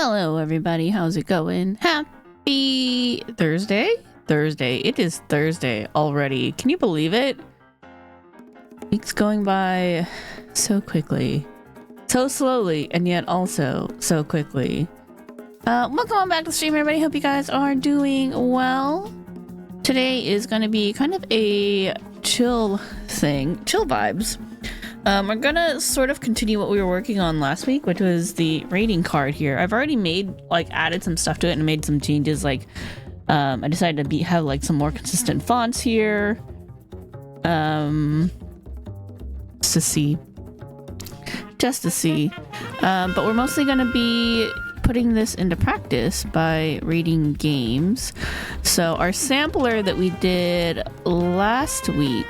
Hello everybody, how's it going? Happy Thursday? It is Thursday already. Can you believe it? Weeks going by so quickly. So slowly, and yet also so quickly. Welcome on back to the stream, everybody. Hope you guys are doing well. Today is going to be kind of a chill vibes. We're gonna sort of continue what we were working on last week, which was the rating card here. I've already added some stuff to it and made some changes. I decided to have some more consistent fonts here. Just to see. But we're mostly gonna be putting this into practice by rating games. So our sampler that we did last week,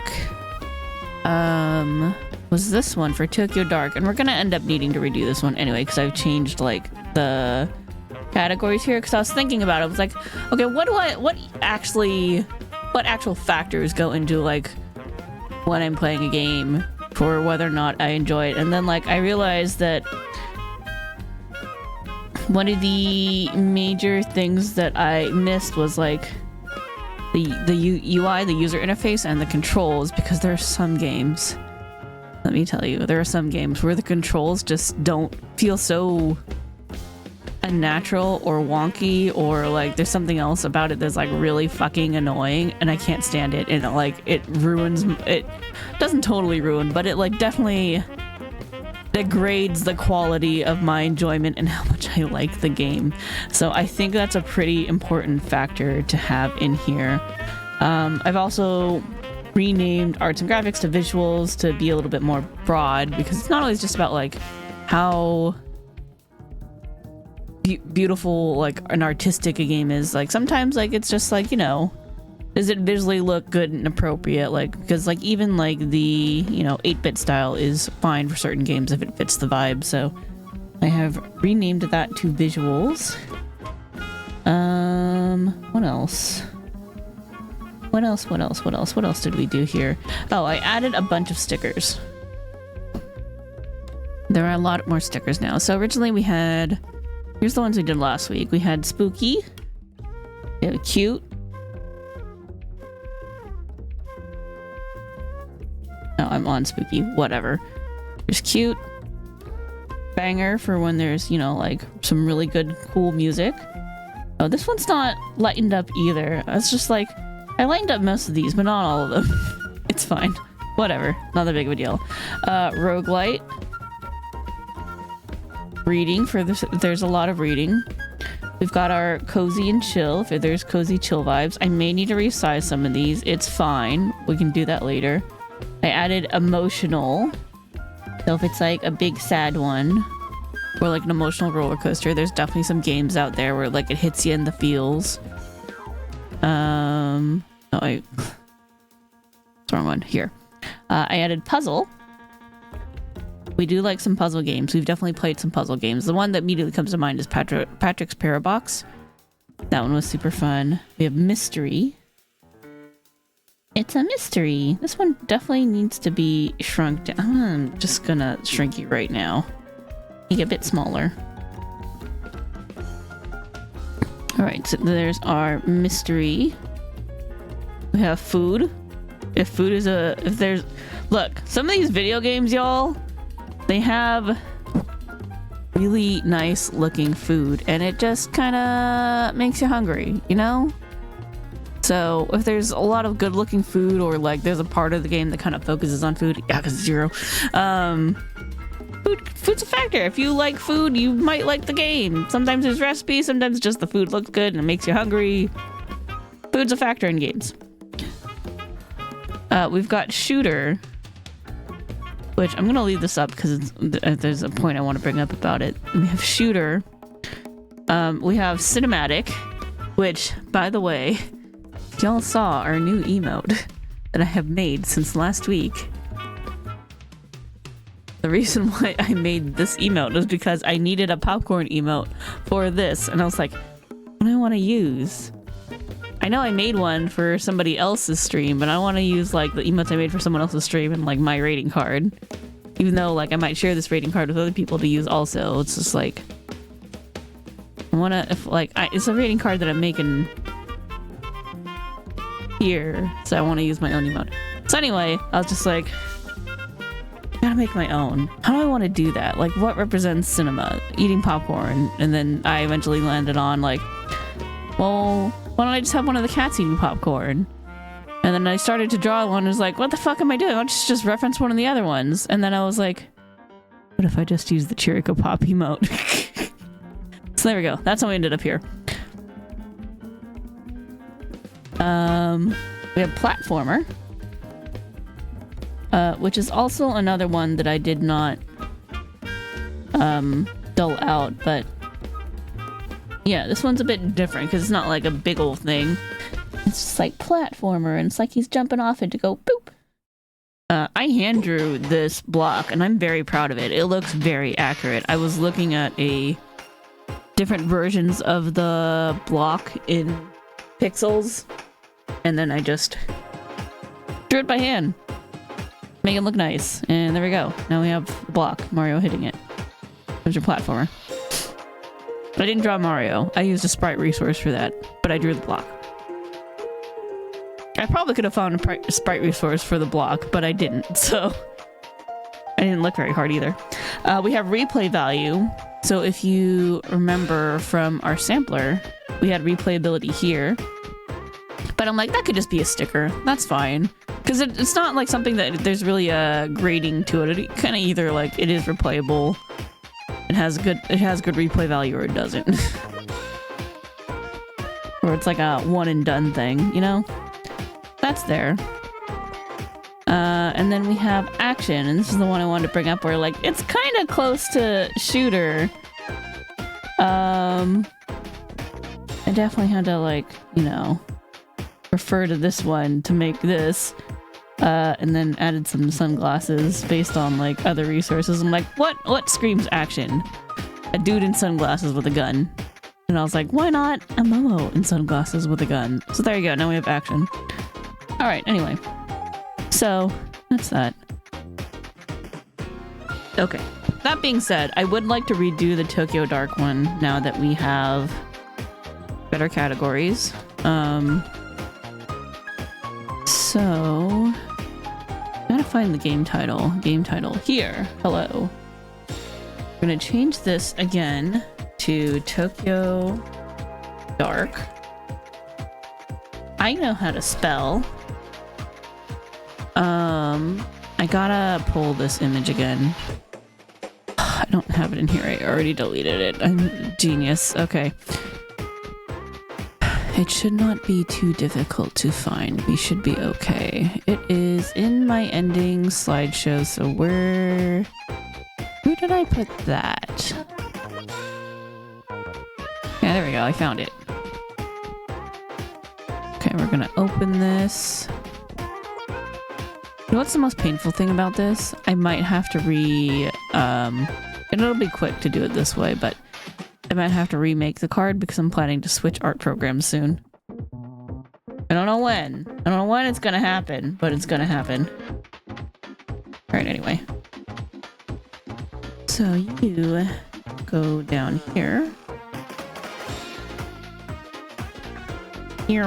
was this one for Tokyo Dark, and we're gonna end up needing to redo this one anyway because I've changed the categories here. Because I was thinking about it, I was like, okay, what actual factors go into when I'm playing a game for whether or not I enjoy it? And then I realized that one of the major things that I missed was the UI, the user interface, and the controls, because there are some games. Let me tell you, there are some games where the controls just don't feel so unnatural or wonky, or there's something else about it that's really fucking annoying, and I can't stand it. And it ruins, it doesn't totally ruin, but it definitely degrades the quality of my enjoyment and how much I like the game. So I think that's a pretty important factor to have in here. I've also renamed arts and graphics to visuals to be a little bit more broad, because it's not always just about how beautiful an artistic a game is. Sometimes it's just does it visually look good and appropriate? Because even the 8-bit style is fine for certain games if it fits the vibe. So I have renamed that to visuals. What else did we do here? Oh, I added a bunch of stickers. There are a lot more stickers now. So originally we had, here's the ones we did last week. We had spooky, we had cute, oh, I'm on spooky, whatever. There's cute, banger for when there's, some really good, cool music. Oh, this one's not lightened up either. It's just I lightened up most of these, but not all of them. It's fine. Whatever. Not that big of a deal. Roguelite. Reading, for this, there's a lot of reading. We've got our cozy and chill, if there's cozy chill vibes. I may need to resize some of these. It's fine. We can do that later. I added emotional. So if it's a big sad one, or an emotional roller coaster, there's definitely some games out there where it hits you in the feels. It's the wrong one. Here. I added puzzle. We do like some puzzle games. We've definitely played some puzzle games. The one that immediately comes to mind is Patrick's Parabox. That one was super fun. We have mystery. It's a mystery. This one definitely needs to be shrunk down. I'm just gonna shrink you right now. Make it a bit smaller. Alright, so there's our mystery. We have food. If there's, look, some of these video games, y'all, they have really nice looking food, and it just kind of makes you hungry, So if there's a lot of good looking food, or there's a part of the game that kind of focuses on food, yeah, because 0. Food's a factor. If you like food, you might like the game. Sometimes there's recipes, sometimes just the food looks good and it makes you hungry. Food's a factor in games. We've got shooter, which I'm gonna leave this up because there's a point I want to bring up about it. We have shooter. We have cinematic, which, by the way, y'all saw our new emote that I have made since last week. The reason why I made this emote was because I needed a popcorn emote for this, and I was like, what do I want to use? I know I made one for somebody else's stream, but I want to use the emotes I made for someone else's stream and my rating card. Even though I might share this rating card with other people to use also. It's just it's a reading card that I'm making here, so I want to use my own emote. So anyway, I was just like, gotta make my own. How do I want to do that? Like, what represents cinema? Eating popcorn. And then I eventually landed on like, well, why don't I just have one of the cats eating popcorn? And then I started to draw one and was like, what the fuck am I doing? Why don't you just reference one of the other ones? And then I was like, what if I just use the Chirico Pop emote? So there we go. That's how we ended up here. We have platformer, which is also another one that I did not dull out, but yeah, this one's a bit different because it's not like a big old thing. It's just like platformer, and it's like he's jumping off it to go boop. I hand drew this block, and I'm very proud of it. It looks very accurate. I was looking at different versions of the block in pixels, and then I just drew it by hand. Make it look nice. And there we go. Now we have the block. Mario hitting it. There's your platformer. But I didn't draw Mario. I used a sprite resource for that, but I drew the block. I probably could have found a sprite resource for the block, but I didn't, so I didn't look very hard either. We have replay value. So if you remember from our sampler, we had replayability here. But I'm like, that could just be a sticker. That's fine. Because it's not like something that there's really a grading to it. It kind of either like it is replayable, it has good replay value, or it doesn't. Or it's like a one and done thing, you know? That's there. And then we have action, and this is the one I wanted to bring up where like it's kind of close to shooter. I definitely had to like, you know, refer to this one to make this, and then added some sunglasses based on like other resources. I'm like, what screams action? A dude in sunglasses with a gun. And I was like, why not a Momo in sunglasses with a gun? So there you go, now we have action. Alright, anyway. So, that's that. Okay. That being said, I would like to redo the Tokyo Dark one now that we have better categories. So, I gotta find the game title. Game title here. Hello. I'm gonna change this again to Tokyo Dark. I know how to spell. I gotta pull this image again. I don't have it in here. I already deleted it. I'm a genius. Okay. It should not be too difficult to find. We should be okay. It is in my ending slideshow, so where did I put that? Yeah, there we go. I found it. Okay, we're gonna open this. You know what's the most painful thing about this? I might have to and it'll be quick to do it this way, but I might have to remake the card because I'm planning to switch art programs soon. I don't know when. I don't know when it's gonna happen, but it's gonna happen. Alright, anyway. So you go down here. Here.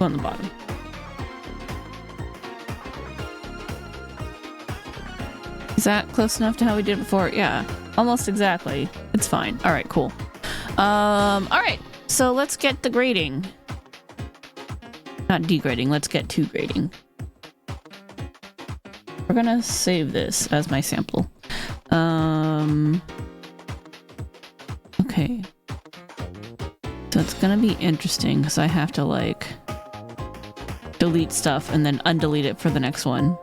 On the bottom. Is that close enough to how we did before? Yeah, almost exactly. It's fine. All right, cool. All right, so let's get the grading. Not degrading, let's get to grading. We're gonna save this as my sample. Okay. So it's gonna be interesting because I have to like delete stuff and then undelete it for the next one.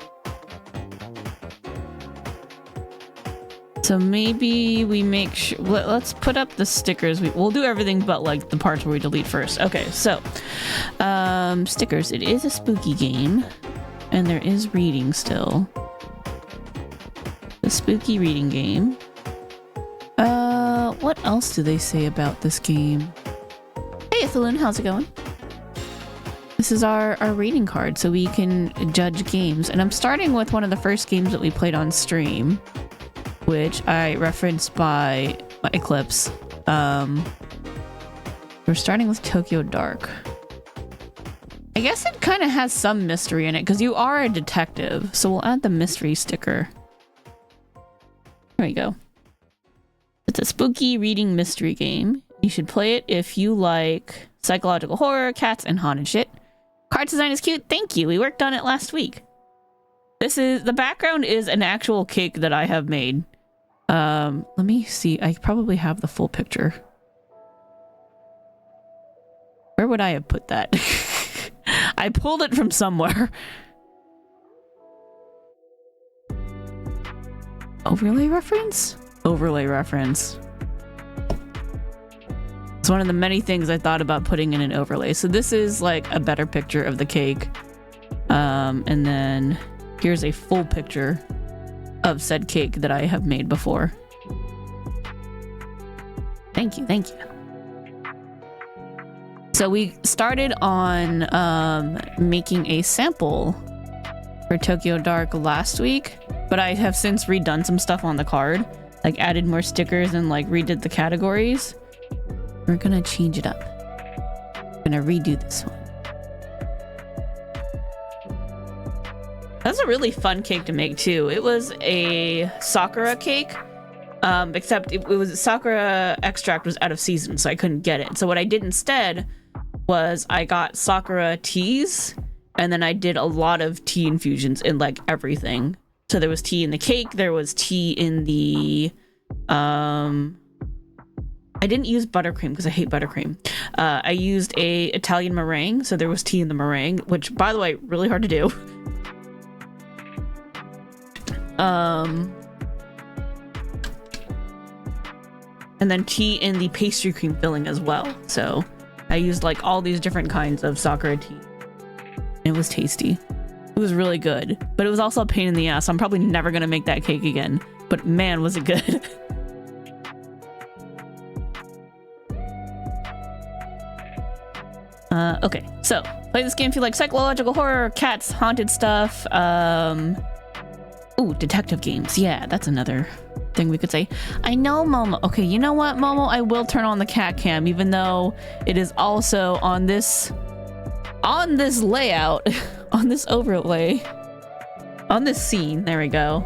So maybe we make sure, let's put up the stickers. We'll do everything but like the parts where we delete first. Okay, so stickers. It is a spooky game and there is reading still. The spooky reading game. What else do they say about this game? Hey, Ethelyn, how's it going? This is our rating card, so we can judge games. And I'm starting with one of the first games that we played on stream, which I referenced by Eclipse. We're starting with Tokyo Dark. I guess it kind of has some mystery in it, because you are a detective, so we'll add the mystery sticker. There we go. It's a spooky reading mystery game. You should play it if you like psychological horror, cats, and haunted shit. Card design is cute. Thank you. We worked on it last week. The background is an actual cake that I have made. Let me see. I probably have the full picture. Where would I have put that? I pulled it from somewhere. Overlay reference? Overlay reference. It's one of the many things I thought about putting in an overlay. So this is like a better picture of the cake. And then here's a full picture of said cake that I have made before. Thank you, thank you. So we started on making a sample for Tokyo Dark last week, but I have since redone some stuff on the card, like added more stickers and like redid the categories. We're gonna change it up. I'm gonna redo this one. That's a really fun cake to make too. It was a Sakura cake, except it was Sakura extract was out of season, so I couldn't get it. So what I did instead was I got Sakura teas, and then I did a lot of tea infusions in like everything. So there was tea in the cake, there was tea in the I didn't use buttercream because I hate buttercream. I used a Italian meringue, so there was tea in the meringue, which, by the way, really hard to do. And then tea in the pastry cream filling as well. So I used like all these different kinds of Sakura tea. It was tasty. It was really good, but it was also a pain in the ass. I'm probably never gonna make that cake again, but man, was it good. Okay, so play this game if you like psychological horror, cats, haunted stuff. Ooh, detective games. Yeah, that's another thing we could say. I know, Momo. Okay, you know what, Momo? I will turn on the cat cam, even though it is also on this layout, on this overlay, on this scene. There we go.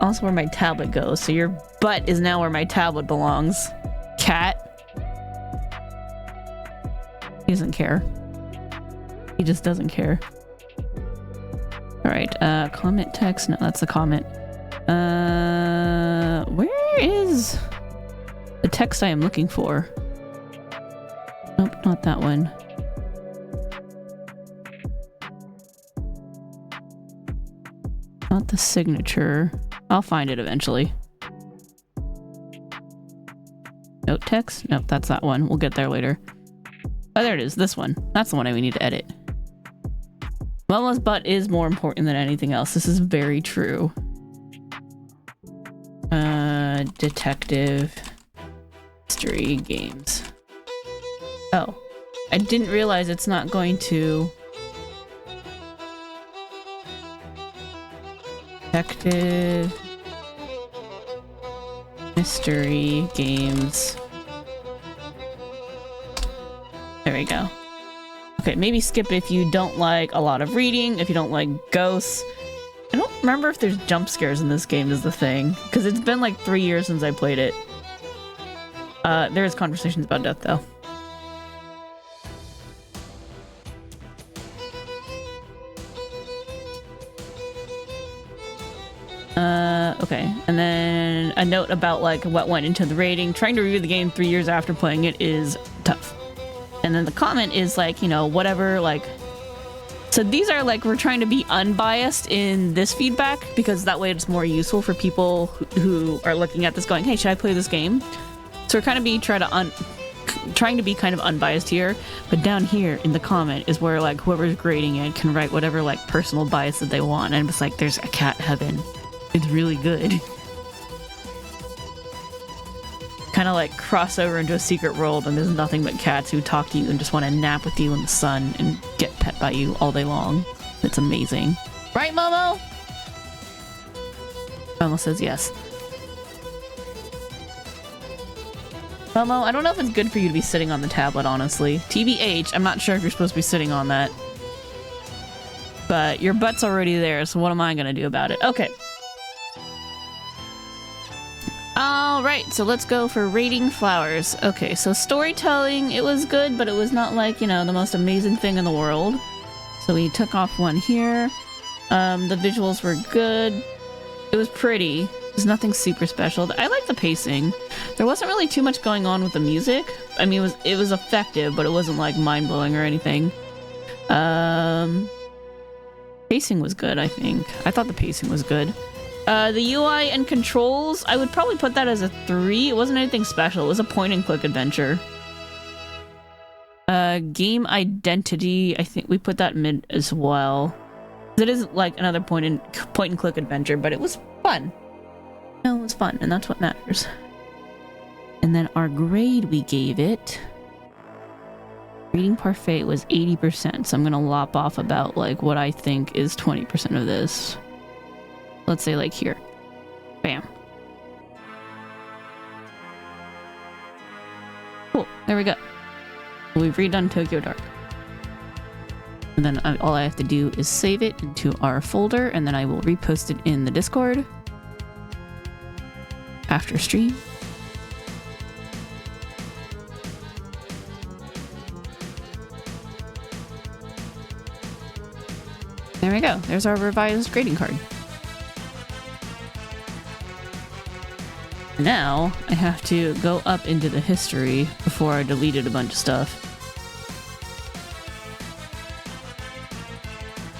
Also where my tablet goes. So your butt is now where my tablet belongs. Cat. He doesn't care. He just doesn't care. Alright, comment text. No, that's the comment. Where is the text I am looking for? Nope, not that one. Not the signature. I'll find it eventually. Note text? Nope, that's that one. We'll get there later. Oh, there it is. This one. That's the one I need to edit. Momo's butt is more important than anything else. This is very true. Detective mystery games. Oh, I didn't realize it's not going to. Detective mystery games. There we go. Okay, maybe skip it if you don't like a lot of reading, if you don't like ghosts. I don't remember if there's jump scares in this game is the thing, because it's been like 3 years since I played it. There's conversations about death though. Okay, and then a note about like what went into the rating. Trying to review the game 3 years after playing it is tough. And then the comment is like, you know, whatever, like, so these are like, we're trying to be unbiased in this feedback because that way it's more useful for people who are looking at this going, hey, should I play this game? So we're kind of trying to be kind of unbiased here, but down here in the comment is where like whoever's grading it can write whatever like personal bias that they want. And it's like, there's a cat heaven. It's really good. kind of like cross over into a secret world and there's nothing but cats who talk to you and just want to nap with you in the sun and get pet by you all day long. It's amazing. Right, Momo? Momo says yes. Momo, I don't know if it's good for you to be sitting on the tablet, honestly. TBH, I'm not sure if you're supposed to be sitting on that. But your butt's already there, so what am I gonna do about it? Okay. Alright, so let's go for rating flowers. Okay, so storytelling, it was good, but it was not like, you know, the most amazing thing in the world. So we took off one here. The visuals were good. It was pretty. There's nothing super special. I like the pacing. There wasn't really too much going on with the music. I mean, it was effective, but it wasn't like mind-blowing or anything. Pacing was good, I think. I thought the pacing was good. The UI and controls, I would probably put that as a 3. It wasn't anything special. It was a point-and-click adventure. Game identity, I think we put that mid as well. It is like another point-and-click adventure, but it was fun. No, it was fun, and that's what matters. And then our grade we gave it... Reading Parfait was 80%, so I'm gonna lop off about like what I think is 20% of this. Let's say like here. Bam. Cool, there we go. We've redone Tokyo Dark. And then all I have to do is save it into our folder, and then I will repost it in the Discord after stream. There we go. There's our revised grading card. Now, I have to go up into the history before I deleted a bunch of stuff.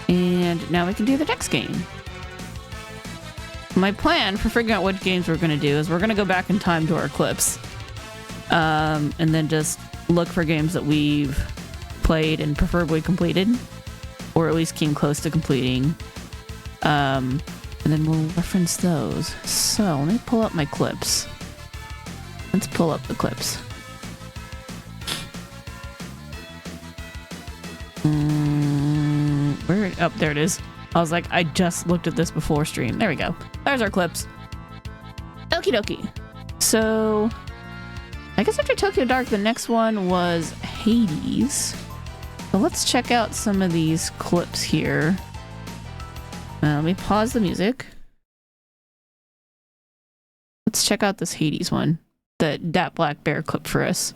And now we can do the next game. My plan for figuring out which games we're going to do is we're going to go back in time to our clips. And then just look for games that we've played and preferably completed. Or at least came close to completing. And then we'll reference those. So, let me pull up my clips. Let's pull up the clips. Where? Oh, there it is. I was like, I just looked at this before stream. There we go. There's our clips. Okie dokie. So, I guess after Tokyo Dark, the next one was Hades. So let's check out some of these clips here. Let me pause the music. Let's check out this Hades one. That black bear clip for us.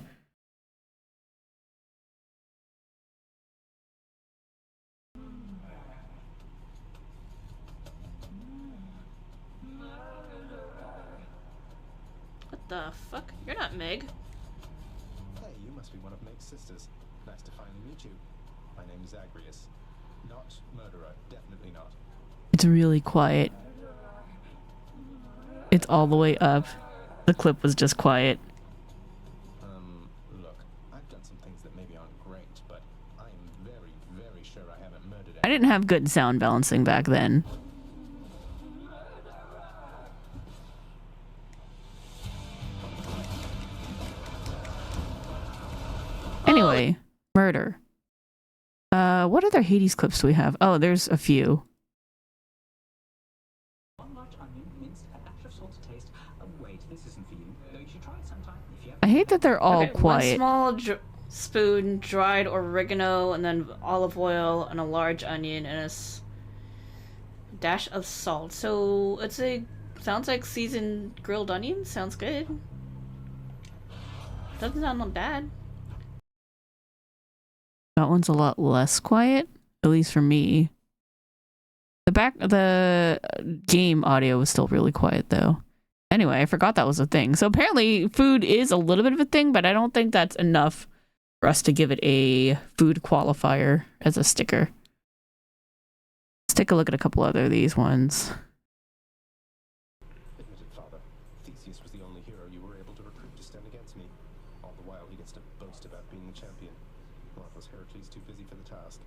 What the fuck? You're not Meg. Hey, you must be one of Meg's sisters. Nice to finally meet you. My name is Zagreus. Not murderer, definitely not. It's really quiet. It's all the way up. The clip was just quiet. Look, I've done some things that maybe aren't great, but I'm very, very sure I haven't murdered anyone. I didn't have good sound balancing back then. Anyway, murder. What other Hades clips do we have? Oh, there's a few. I hate that they're all quiet. One small spoon dried oregano, and then olive oil, and a large onion, and a dash of salt. So it's sounds like seasoned grilled onions. Sounds good. Doesn't sound bad. That one's a lot less quiet, at least for me. The game audio was still really quiet though. Anyway, I forgot that was a thing. So apparently food is a little bit of a thing, but I don't think that's enough for us to give it a food qualifier as a sticker. Let's take a look at a couple other of these ones. Admitted, Father. Theseus was the only hero you were able to recruit to stand against me. All the while he gets to boast about being the champion. Was Heracles too busy for the task?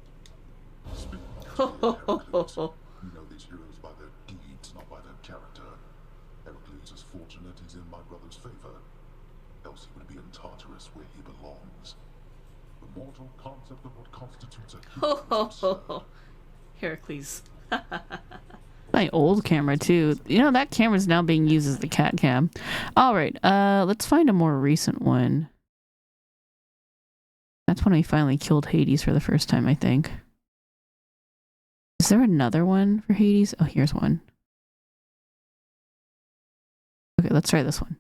You know these heroes by their deeds, not by their character. Heracles is fortunate he's in my brother's favor. else he would be in Tartarus where he belongs. The mortal concept of what constitutes a Ho human ho ho ho. Heracles. My old camera too. You know, that camera's now being used as the cat cam. All right, let's find a more recent one. That's when I finally killed Hades for the first time, I think. Is there another one for Hades? Oh, here's one. Okay, let's try this one.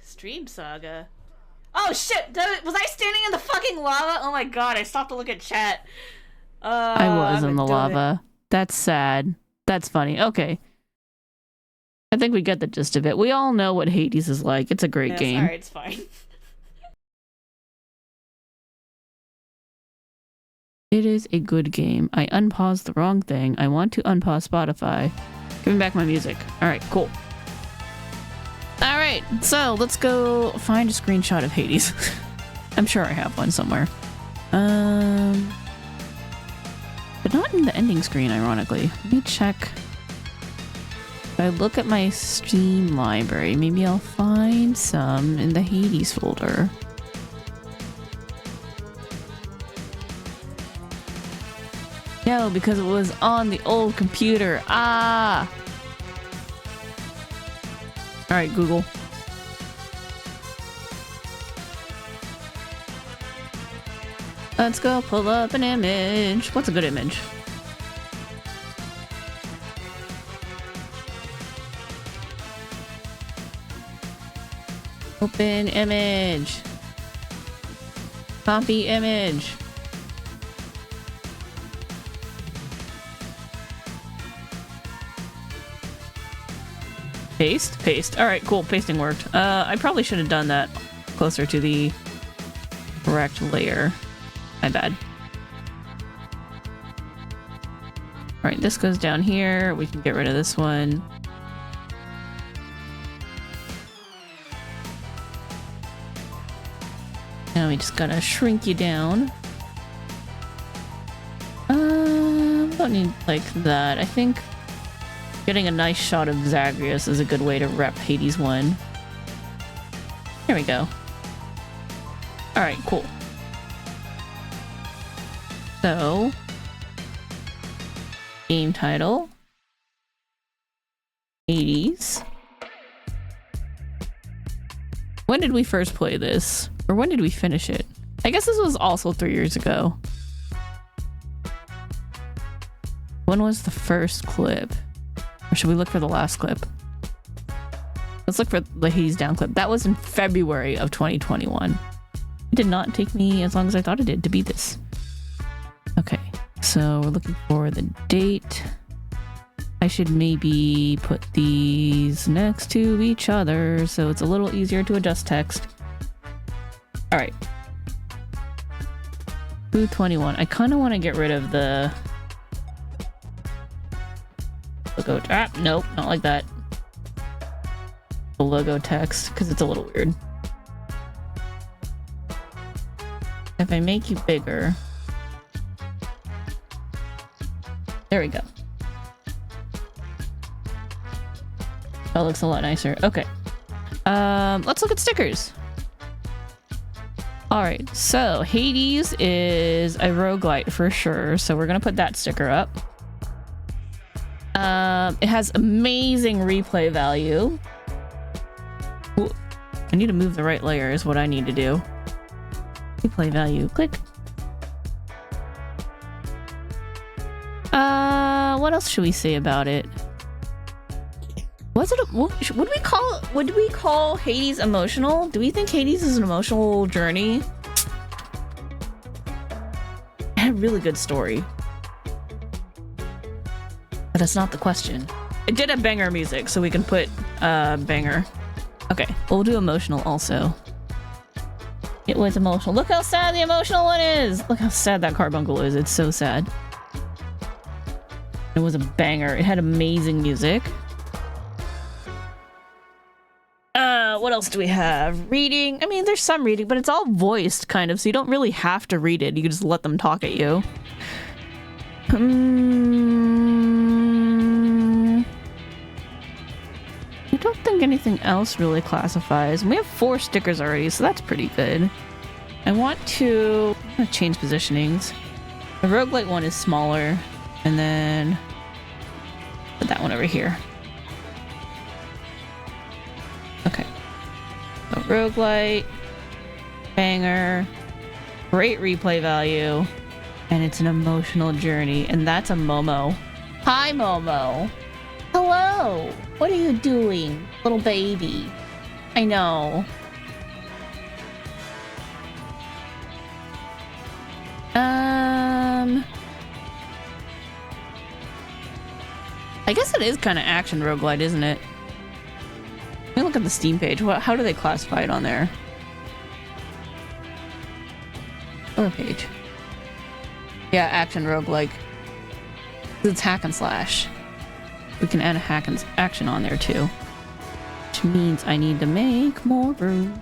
Stream Saga. Oh shit! Was I standing in the fucking lava? Oh my god! I stopped to look at chat. I was I'm in the a donut. lava. That's sad. That's funny. Okay. I think we get the gist of it. We all know what Hades is like. It's a great Yes, game. alright, it's fine. It is a good game. I unpaused the wrong thing. I want to unpause Spotify. Give me back my music. Alright, cool. Alright, so let's go find a screenshot of Hades. I'm sure I have one somewhere. But not in the ending screen, ironically. Let me check. If I look at my Steam library, maybe I'll find some in the Hades folder. No, because it was on the old computer. Ah! Alright, Google. Let's go pull up an image. What's a good image? Open image. Copy image. Paste? Paste. Alright, cool. Pasting worked. I probably should have done that closer to the correct layer. My bad. Alright, this goes down here. We can get rid of this one. Now we just gotta shrink you down. Don't need like that. I think getting a nice shot of Zagreus is a good way to rep Hades 1. Here we go. Alright, cool. So, game title, Hades. When did we first play this? Or when did we finish it? I guess this was also 3 years ago. When was the first clip? Or should we look for the last clip? Let's look for the Hades down clip. That was in February of 2021. It did not take me as long as I thought it did to beat this. Okay, so we're looking for the date. I should maybe put these next to each other so it's a little easier to adjust text. Alright. 221. I kind of want to get rid of the logo. Ah, nope, not like that. The logo text, because it's a little weird. If I make you bigger... There we go. That looks a lot nicer. Okay. Let's look at stickers. Alright, so Hades is a roguelite for sure, so we're gonna put that sticker up. It has amazing replay value. Ooh, I need to move the right layer is what I need to do. Replay value, click. What else should we say about it? Was it would we call Hades emotional? Do we think Hades is an emotional journey? It had a really good story. But that's not the question. It did have banger music, so we can put banger. Okay, we'll do emotional also. It was emotional. Look how sad the emotional one is! Look how sad that carbuncle is. It's so sad. It was a banger. It had amazing music. What else do we have? Reading. I mean, there's some reading, but it's all voiced, kind of, so you don't really have to read it. You can just let them talk at you. I don't think anything else really classifies. We have 4 stickers already, so that's pretty good. I'm gonna change positionings. The roguelite one is smaller, and then put that one over here. Okay. So roguelite, banger, great replay value, and it's an emotional journey, and that's a Momo. Hi, Momo. Hello. What are you doing, little baby? I know. I guess it is kind of action roguelite, isn't it? Let me look at the Steam page. How do they classify it on there? Other page. Yeah, action roguelike. It's hack and slash. We can add a hack and action on there too. Which means I need to make more room.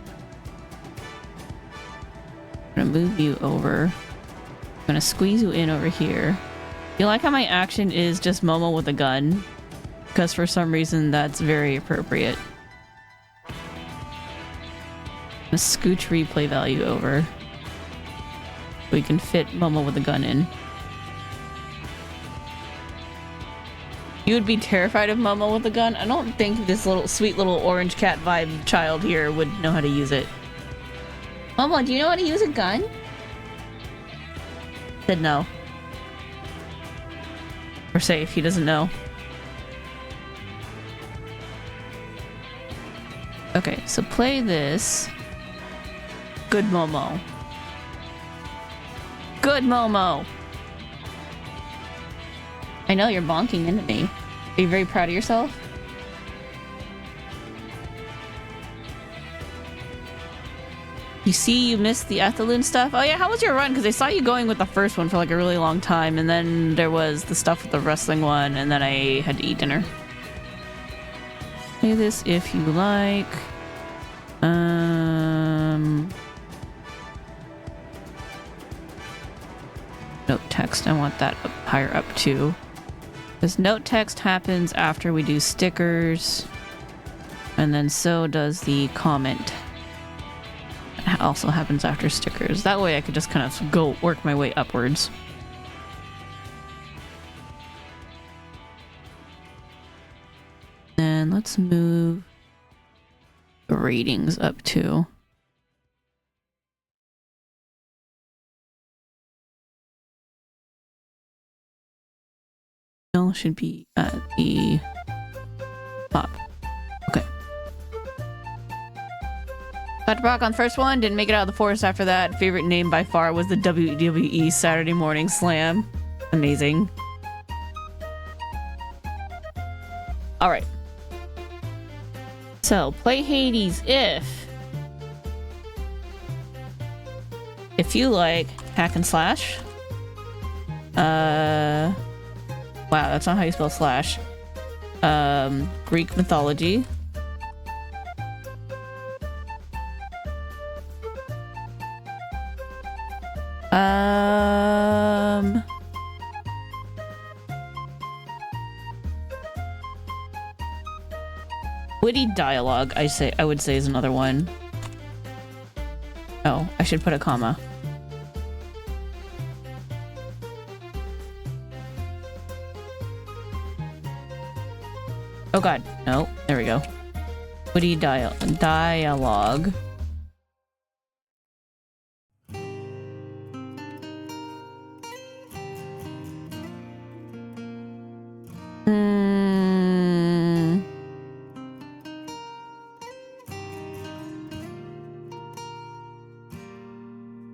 I'm gonna move you over. I'm gonna squeeze you in over here. You like how my action is just Momo with a gun? Because for some reason that's very appropriate. I'm gonna scooch replay value over. We can fit Momo with a gun in. You would be terrified of Momo with a gun? I don't think this little sweet little orange cat vibe child here would know how to use it. Momo, do you know how to use a gun? Said no. We're safe, he doesn't know. Okay, so play this. Good Momo. Good Momo! I know you're bonking into me. Are you very proud of yourself? You see you missed the Ethaloon stuff? Oh yeah, how was your run? Because I saw you going with the first one for like a really long time, and then there was the stuff with the wrestling one, and then I had to eat dinner. Play this if you like. Note text, I want that up higher up too. Because note text happens after we do stickers, and then so does the comment. It also happens after stickers. That way I could just kind of go work my way upwards. And let's move the ratings up too. Should be at the top. Okay. Got to rock on the first one, didn't make it out of the forest after that. Favorite name by far was the WWE Saturday Morning Slam. Amazing. Alright. So, play Hades if you like hack and slash. Wow, that's not how you spell slash. Greek mythology. Witty dialogue, I would say is another one. Oh, I should put a comma. Oh god, no, there we go. Witty dialogue.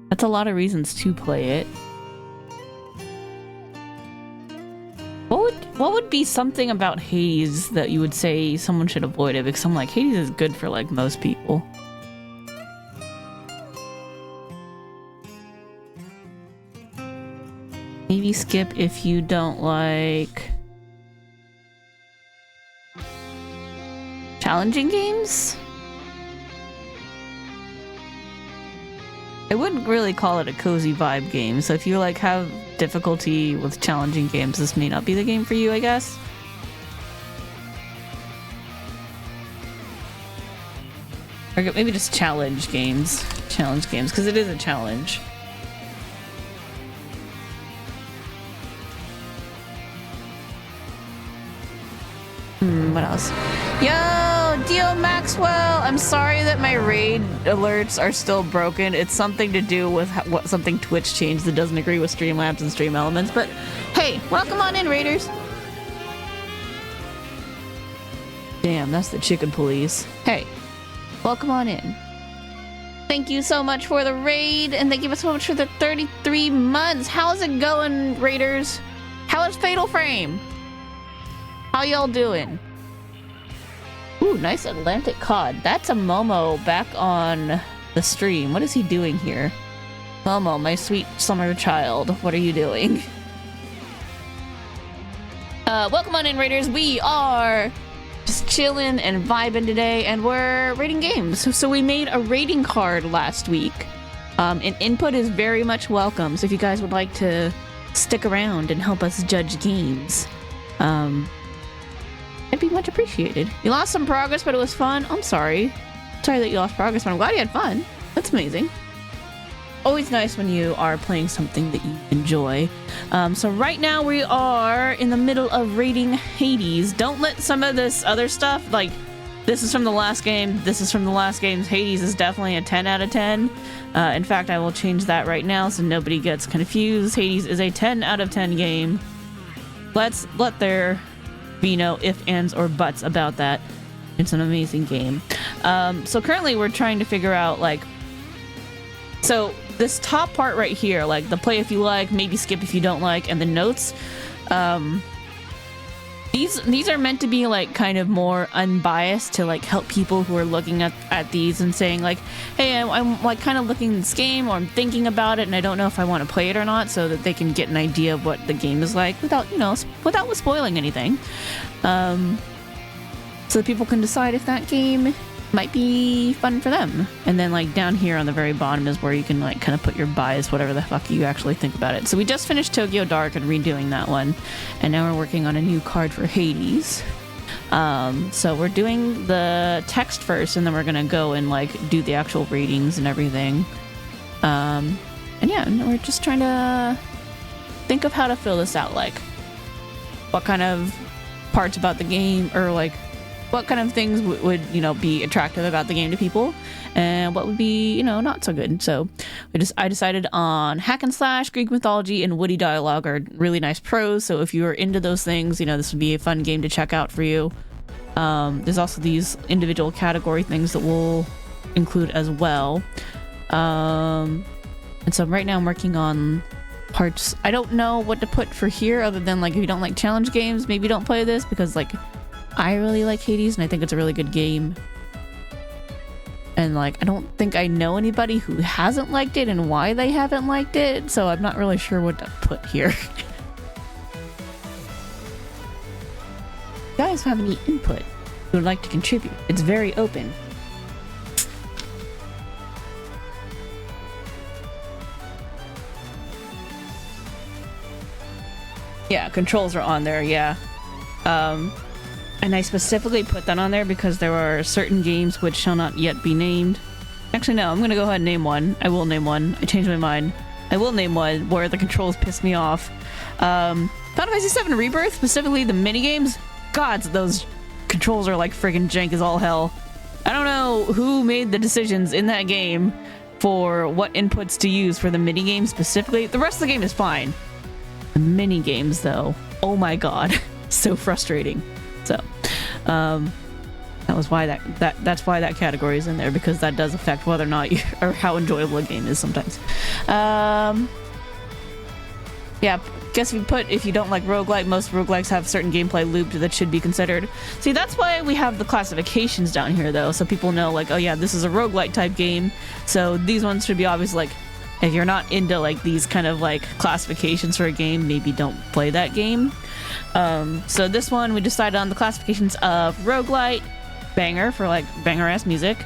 That's a lot of reasons to play it. What would be something about Hades that you would say someone should avoid it? Because I'm like, Hades is good for like most people. Maybe skip if you don't like challenging games? I wouldn't really call it a cozy vibe game, so if you like have difficulty with challenging games, this may not be the game for you, I guess. Or maybe just challenge games. Challenge games, because it is a challenge. What else? Yo, Dio Maxwell! I'm sorry that my raid alerts are still broken. It's something to do with what something Twitch changed that doesn't agree with Streamlabs and Stream Elements. But hey, welcome on in, raiders. Damn, that's the chicken police. Hey, welcome on in. Thank you so much for the raid, and thank you so much for the 33 months. How's it going, raiders? How is Fatal Frame? How y'all doing? Ooh, nice Atlantic cod. That's a Momo back on the stream. What is he doing here? Momo, my sweet summer child. What are you doing? Welcome on in, raiders. We are just chilling and vibing today, and we're rating games. So we made a rating card last week. And input is very much welcome. So if you guys would like to stick around and help us judge games, it'd be much appreciated. You lost some progress, but it was fun. I'm sorry. Sorry that you lost progress, but I'm glad you had fun. That's amazing. Always nice when you are playing something that you enjoy. So right now we are in the middle of rating Hades. Don't let some of this other stuff, like this is from the last game, this is from the last game. Hades is definitely a 10 out of 10. In fact, I will change that right now so nobody gets confused. Hades is a 10 out of 10 game. Let there be no ifs, ands, or buts about that. It's an amazing game. So currently we're trying to figure out, like, so this top part right here, like the play if you like, maybe skip if you don't like, and the notes, these are meant to be like kind of more unbiased to like help people who are looking at these and saying like, hey, I'm like kind of looking at this game, or I'm thinking about it and I don't know if I want to play it or not, so that they can get an idea of what the game is like without, you know, without spoiling anything, so that people can decide if that game might be fun for them. And then like down here on the very bottom is where you can like kind of put your bias, whatever the fuck you actually think about it. So we just finished Tokyo Dark and redoing that one, and now we're working on a new card for Hades. So we're doing the text first, and then we're gonna go and like do the actual ratings and everything. And yeah, we're just trying to think of how to fill this out, like what kind of parts about the game, or like what kind of things would, you know, be attractive about the game to people, and what would be, you know, not so good. So I decided on hack and slash, Greek mythology, and witty dialogue are really nice prose. So if you are into those things, you know, this would be a fun game to check out for you. There's also these individual category things that we'll include as well. And so right now I'm working on parts. I don't know what to put for here, other than like, if you don't like challenge games, maybe don't play this, because like I really like Hades and I think it's a really good game. And like, I don't think I know anybody who hasn't liked it and why they haven't liked it, so I'm not really sure what to put here. You guys have any input you would like to contribute? It's very open. Yeah, controls are on there, yeah. And I specifically put that on there because there are certain games which shall not yet be named. Actually, no, I'm gonna go ahead and name one. I will name one. I changed my mind. I will name one where the controls piss me off. Final Fantasy VII Rebirth, specifically the minigames. God, those controls are like friggin' jank as all hell. I don't know who made the decisions in that game for what inputs to use for the minigames specifically. The rest of the game is fine. The minigames, though, oh my god, so frustrating. So, that was why that's why that category is in there, because that does affect whether or not or how enjoyable a game is sometimes. Yeah, guess if you don't like roguelike, most roguelikes have certain gameplay loops that should be considered. See, that's why we have the classifications down here, though, so people know, like, oh yeah, this is a roguelike type game, so these ones should be obvious. Like, if you're not into like these kind of like classifications for a game, maybe don't play that game. So this one, we decided on the classifications of roguelite, banger for like banger ass music,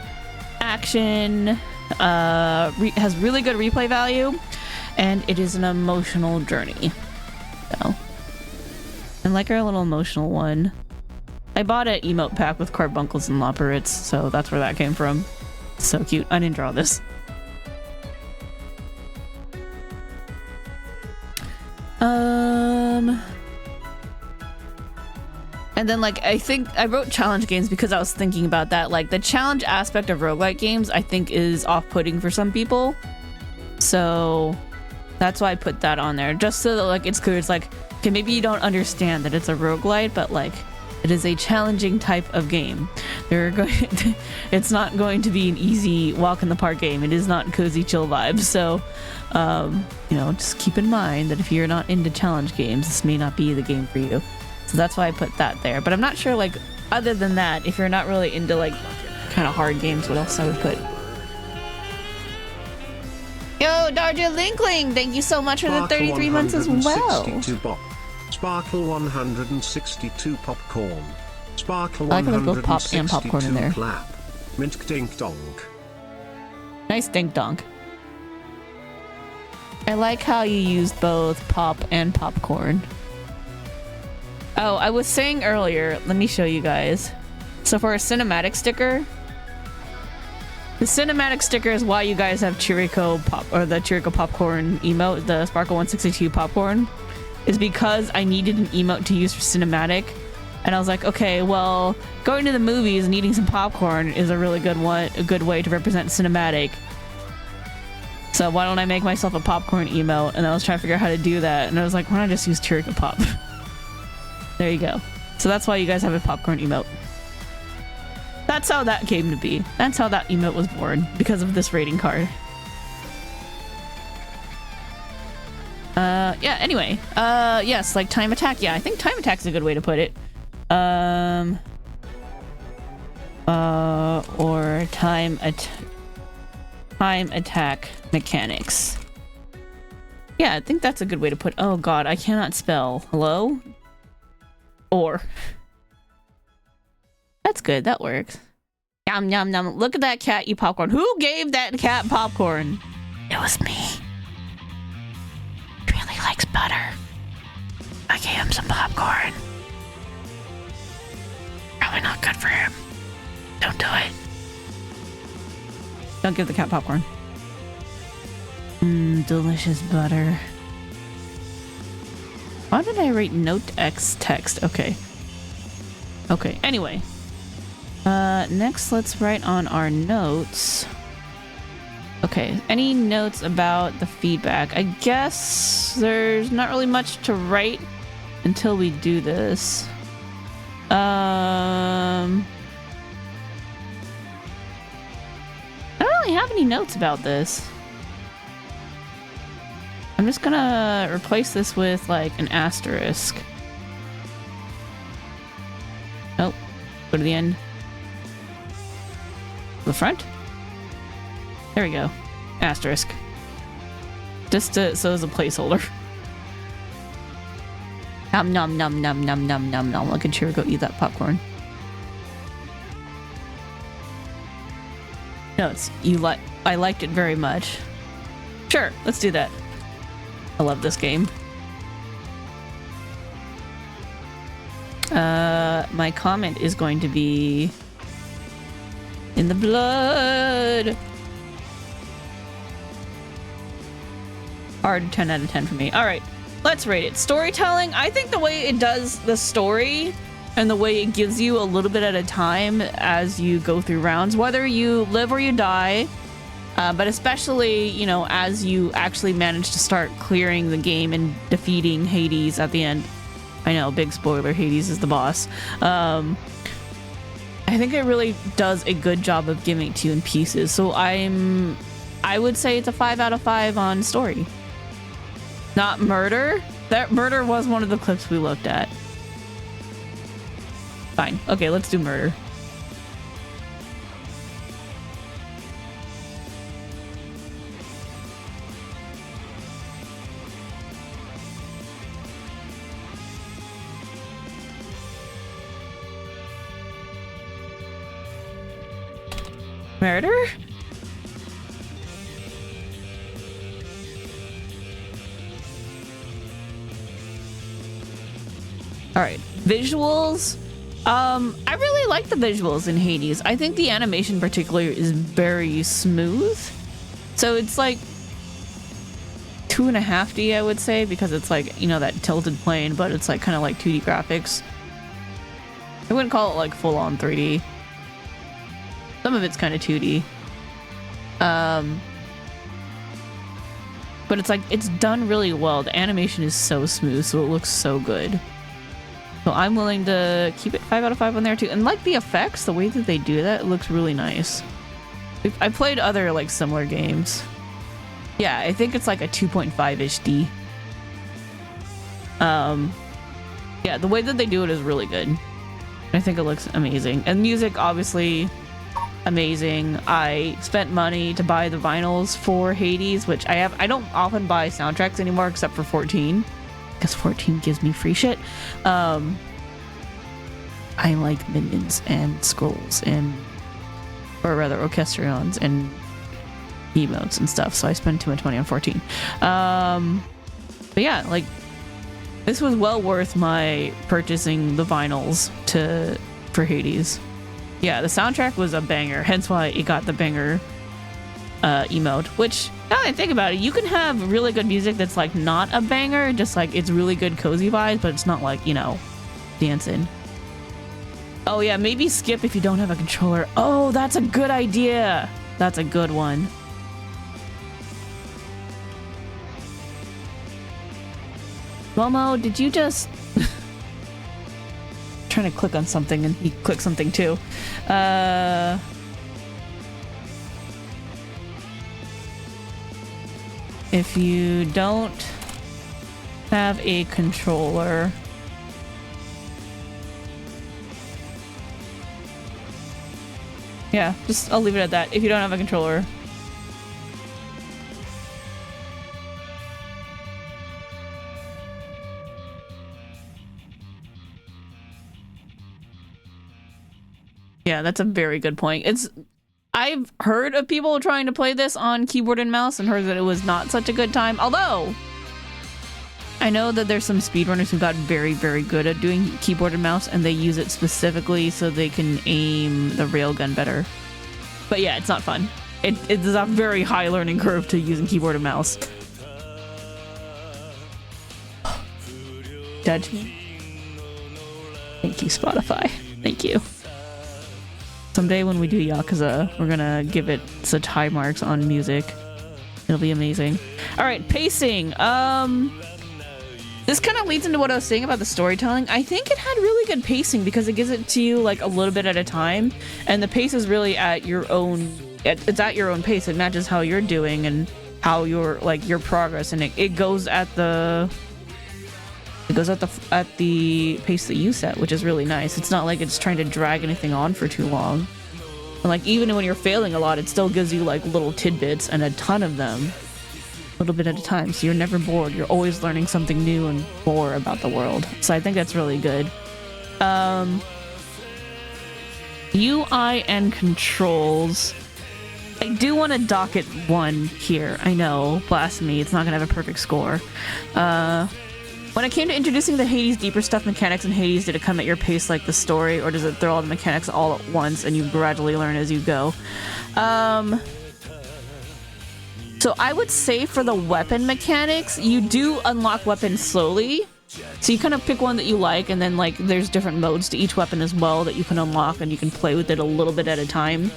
action, Has really good replay value, and it is an emotional journey. So, and like our little emotional one, I bought an emote pack with carbuncles and loporits, so that's where that came from. So cute. I didn't draw this. And then, like, I think I wrote challenge games because I was thinking about that. Like, the challenge aspect of roguelike games, I think, is off-putting for some people. So that's why I put that on there. Just so that, like, it's clear. It's like, okay, maybe you don't understand that it's a roguelite, but, like, it is a challenging type of game. It's not going to be an easy walk-in-the-park game. It is not cozy chill vibes. So, you know, just keep in mind that if you're not into challenge games, this may not be the game for you. So that's why I put that there. But I'm not sure, like, other than that, if you're not really into, like, kind of hard games, what else I would put? Yo, Darja Linkling! Thank you so much for the 33 months as well. Sparkle 162 popcorn. Sparkle I like how there's both pop and popcorn in there. Clap. Mint dink donk. Nice dink donk. I like how you used both pop and popcorn. Oh, I was saying earlier, let me show you guys. So for a cinematic sticker, the cinematic sticker is why you guys have Chirico pop or the Chirico popcorn emote, the Sparkle 162 popcorn, is because I needed an emote to use for cinematic. And I was like, okay, well, going to the movies and eating some popcorn is a really good one, a good way to represent cinematic. So why don't I make myself a popcorn emote? And I was trying to figure out how to do that. And I was like, why don't I just use Chirico pop? There you go. So that's why you guys have a popcorn emote. That's how that came to be. That's how that emote was born, because of this rating card. Yeah, anyway. Yes, like time attack. Yeah, I think time attack's a good way to put it. Or time attack mechanics. Yeah, I think that's a good way to put. Oh god, I cannot spell. Hello? Or. That's good, that works. Yum yum yum. Look at that cat eat popcorn. Who gave that cat popcorn? It was me. He really likes butter. I gave him some popcorn. Probably not good for him. Don't do it. Don't give the cat popcorn. Delicious butter. Why did I write note X text? Okay. Okay, anyway. Next let's write on our notes. Okay, any notes about the feedback? I guess there's not really much to write until we do this. I don't really have any notes about this. I'm just gonna replace this with like an asterisk. Nope. Go to the end. The front? There we go. Asterisk. Just to, so as a placeholder. Nom nom nom nom nom nom nom nom. Look at Chirico eat that popcorn. Notes. I liked it very much. Sure, let's do that. I love this game. My comment is going to be in the blood. Hard 10 out of 10 for me. All right, let's rate it. Storytelling, I think the way it does the story and the way it gives you a little bit at a time as you go through rounds, whether you live or you die, but especially, you know, as you actually manage to start clearing the game and defeating Hades at the end. I know, big spoiler, Hades is the boss. I think it really does a good job of giving it to you in pieces. So I would say it's a 5 out of 5 on story. Not murder. That murder was one of the clips we looked at. Fine. Okay, let's do murder. Murder? All right, visuals. I really like the visuals in Hades. I think the animation particularly is very smooth. So it's like 2.5D, I would say, because it's like, you know, that tilted plane, but it's like kind of like 2D graphics. I wouldn't call it like full on 3D. Some of it's kind of 2D. But it's like, it's done really well. The animation is so smooth, so it looks so good. So I'm willing to keep it 5 out of 5 on there too. And like the effects, the way that they do that, it looks really nice. I played other like similar games. Yeah, I think it's like a 2.5-ish D. Yeah, the way that they do it is really good. I think it looks amazing. And music, obviously, amazing. I spent money to buy the vinyls for Hades, which I don't often buy soundtracks anymore except for 14. Because 14 gives me free shit. I like minions and scrolls and, or rather, orchestrions and emotes and stuff. So I spend too much money on 14. But yeah, like this was well worth my purchasing the vinyls for Hades. Yeah, the soundtrack was a banger. Hence why it got the banger emote, which now that I think about it, you can have really good music that's like not a banger, just like it's really good cozy vibes, but it's not like, you know, dancing. Oh yeah, maybe skip if you don't have a controller. Oh, that's a good idea. That's a good one. Momo, did you just trying to click on something and he clicked something too. If you don't have a controller, yeah, just I'll leave it at that. If you don't have a controller. Yeah, that's a very good point. I've heard of people trying to play this on keyboard and mouse and heard that it was not such a good time. Although, I know that there's some speedrunners who got very, very good at doing keyboard and mouse, and they use it specifically so they can aim the railgun better. But yeah, it's not fun. It is a very high learning curve to using keyboard and mouse. Judge me. Thank you, Spotify. Thank you. Someday when we do Yakuza, we're gonna give it such high marks on music. It'll be amazing. All right, pacing. This kind of leads into what I was saying about the storytelling. I think it had really good pacing because it gives it to you like a little bit at a time, and the pace is really at your own. It's at your own pace. It matches how you're doing and how your progress, and it goes at the. It goes at the pace that you set, which is really nice. It's not like it's trying to drag anything on for too long. And like even when you're failing a lot, it still gives you like little tidbits and a ton of them, a little bit at a time. So you're never bored. You're always learning something new and more about the world. So I think that's really good. UI and controls. I do want to dock it 1 here. I know, blasphemy. It's not gonna have a perfect score. When it came to introducing the Hades deeper stuff mechanics in Hades, did it come at your pace like the story, or does it throw all the mechanics all at once and you gradually learn as you go? So I would say for the weapon mechanics, you do unlock weapons slowly. So you kind of pick one that you like, and then like there's different modes to each weapon as well that you can unlock, and you can play with it a little bit at a time.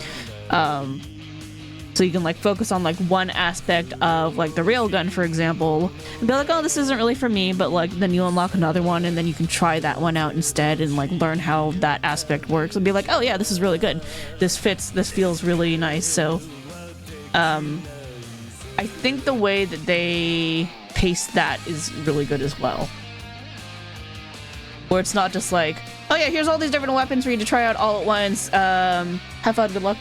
So you can like focus on like one aspect of like the railgun, for example, and be like, oh, this isn't really for me, but like then you unlock another one and then you can try that one out instead and like learn how that aspect works and be like, oh yeah, this is really good. This fits, this feels really nice. So I think the way that they pace that is really good as well. Where it's not just like, oh yeah, here's all these different weapons for you to try out all at once. Have fun, good luck.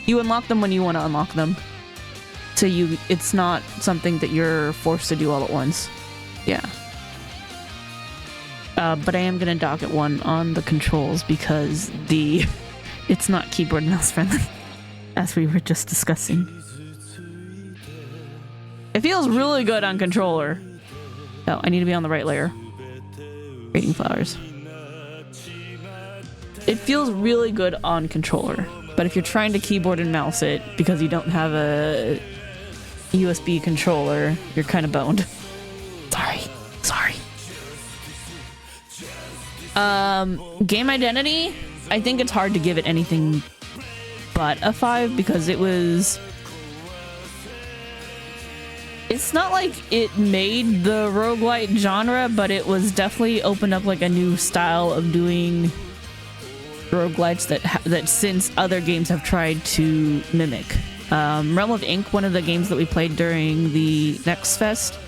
You unlock them when you want to unlock them. So it's not something that you're forced to do all at once. Yeah. But I am going to dock it 1 on the controls because it's not keyboard and mouse friendly, as we were just discussing. It feels really good on controller. Oh, I need to be on the right layer. Rating flowers. It feels really good on controller, but if you're trying to keyboard and mouse it because you don't have a USB controller, you're kind of boned. Sorry. Game identity, I think it's hard to give it anything but a 5 because it's not like it made the roguelite genre, but it was definitely opened up like a new style of doing roguelites that since other games have tried to mimic. Realm of Ink, one of the games that we played during the Next Fest,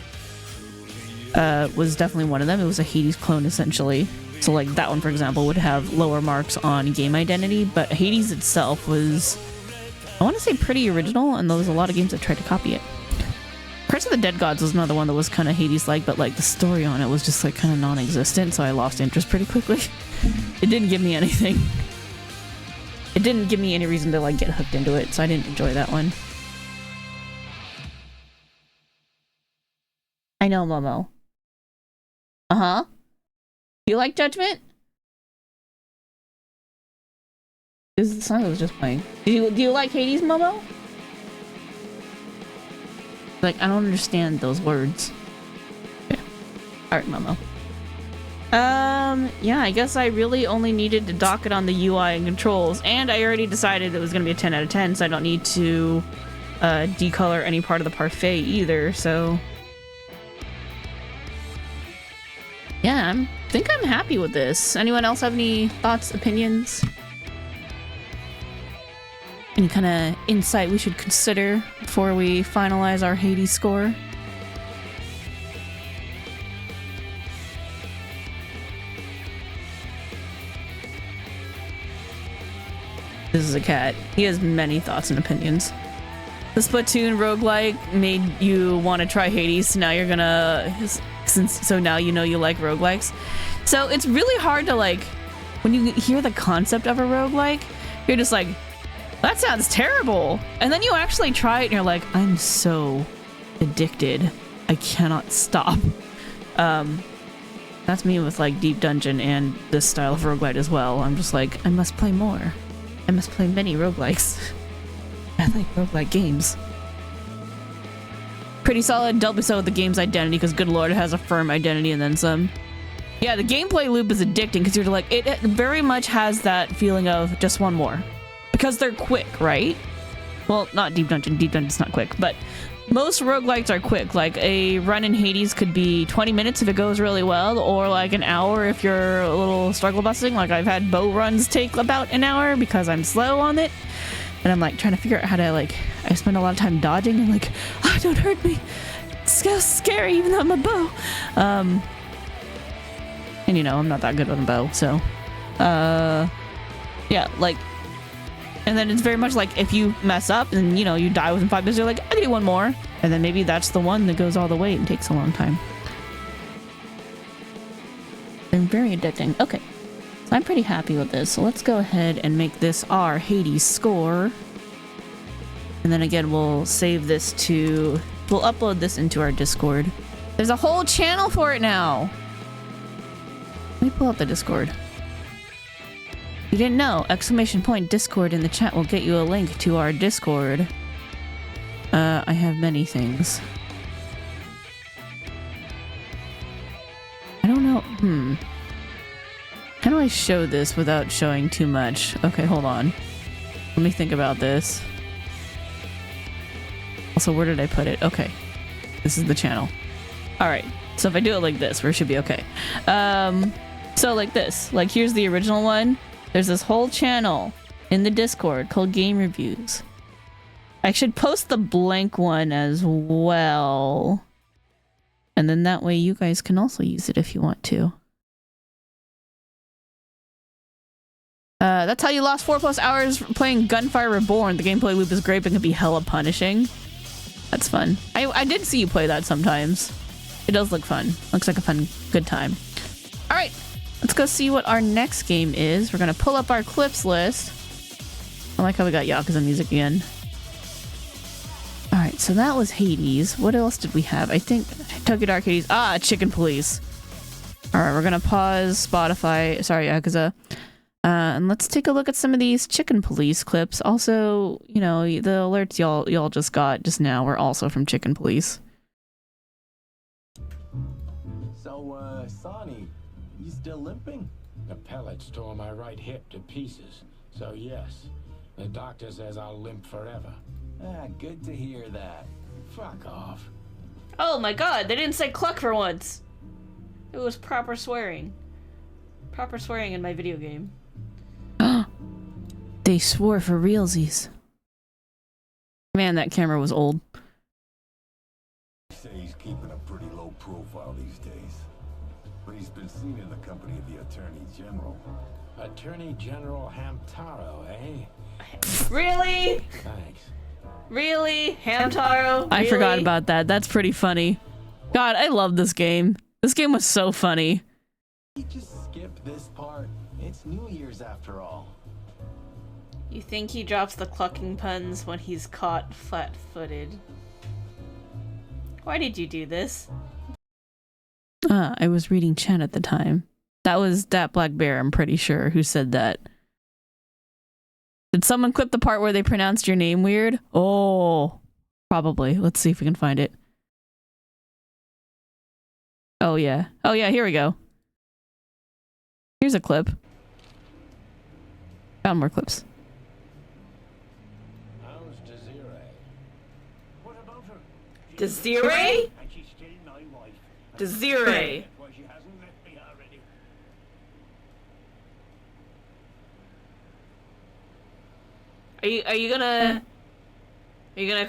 was definitely one of them. It was a Hades clone, essentially. So, like, that one, for example, would have lower marks on game identity, but Hades itself was, I want to say, pretty original, and there was a lot of games that tried to copy it. Curse of the Dead Gods was another one that was kind of Hades-like, but, like, the story on it was just, like, kind of non-existent, so I lost interest pretty quickly. It didn't give me anything. It didn't give me any reason to, like, get hooked into it, so I didn't enjoy that one. I know, Momo. Uh-huh. You like Judgment? This is the song that was just playing. Do you like Hades, Momo? Like, I don't understand those words. Yeah. Alright, Momo. Yeah, I guess I really only needed to dock it on the UI and controls, and I already decided it was gonna be a 10 out of 10, so I don't need to decolor any part of the parfait either, so... Yeah, I think I'm happy with this. Anyone else have any thoughts, opinions? Any kind of insight we should consider before we finalize our Hades score? This is a cat. He has many thoughts and opinions. The Splatoon roguelike made you want to try Hades, so now you're gonna... So now you know you like roguelikes. So it's really hard to, like, when you hear the concept of a roguelike, you're just like, that sounds terrible. And then you actually try it and you're like, I'm so addicted. I cannot stop. That's me with, like, Deep Dungeon and this style of roguelite as well. I'm just like, I must play more. I must play many roguelikes. I like roguelike games. Pretty solid. Don't be so with the game's identity, because good lord, it has a firm identity and then some. Yeah, the gameplay loop is addicting, because you're like, it very much has that feeling of just one more. Because they're quick, right? Well, not Deep Dungeon. Deep Dungeon's not quick, but most roguelikes are quick. Like, a run in Hades could be 20 minutes if it goes really well, or like an hour if you're a little struggle busting. Like, I've had bow runs take about an hour because I'm slow on it. And I'm like trying to figure out how to, like, I spend a lot of time dodging and like, oh, don't hurt me. It's so scary even though I'm a bow. And you know, I'm not that good with a bow, so yeah, like, and then it's very much like if you mess up and you know you die within 5 minutes, you're like, I can do one more, and then maybe that's the one that goes all the way and takes a long time. They're very addicting. Okay, so I'm pretty happy with this, so let's go ahead and make this our Hades score, and then again we'll save this to, we'll upload this into our Discord. There's a whole channel for it now. Let me pull up the Discord. You didn't know, ! Discord in the chat will get you a link to our Discord. I have many things. I don't know, How do I show this without showing too much? Okay, hold on. Let me think about this. Also, where did I put it? Okay. This is the channel. Alright, so if I do it like this, we should be okay. So like this. Like, here's the original one. There's this whole channel in the Discord called Game Reviews. I should post the blank one as well. And then that way you guys can also use it if you want to. That's how you lost 4+ hours playing Gunfire Reborn. The gameplay loop is great, but can be hella punishing. That's fun. I did see you play that sometimes. It does look fun. Looks like a fun, good time. Alright, let's go see what our next game is. We're gonna pull up our clips list. I like how we got Yakuza music again. Alright, so that was Hades. What else did we have? I think Tokyo Dark Hades. Ah, Chicken Police. Alright, we're gonna pause Spotify. Sorry, Yakuza. And let's take a look at some of these chicken police clips. Also, you know, the alerts y'all just got just now were also from chicken police. So, Sonny, you still limping? The pellets tore my right hip to pieces. So yes, the doctor says I'll limp forever. Ah, good to hear that. Fuck off. Oh my god, they didn't say cluck for once. It was proper swearing. Proper swearing in my video game. They swore for realsies. Man, that camera was old. Say he's keeping a pretty low profile these days. But he's been seen in the company of the Attorney General. Attorney General Hamtaro, eh? Really? Thanks. Really? Hamtaro? I Really? forgot about that. That's pretty funny. God, I love this game. This game was so funny. You just skip this part. It's New Year's after all. You think he drops the clucking puns when he's caught flat-footed? Why did you do this? I was reading chat at the time. That was that Black Bear, I'm pretty sure, who said that. Did someone clip the part where they pronounced your name weird? Oh, probably. Let's see if we can find it. Oh yeah. Oh yeah, here we go. Here's a clip. Found more clips. How's Desiree? What about her? Desiree? And she's still my wife. Desiree. Why she hasn't left me already. Are you gonna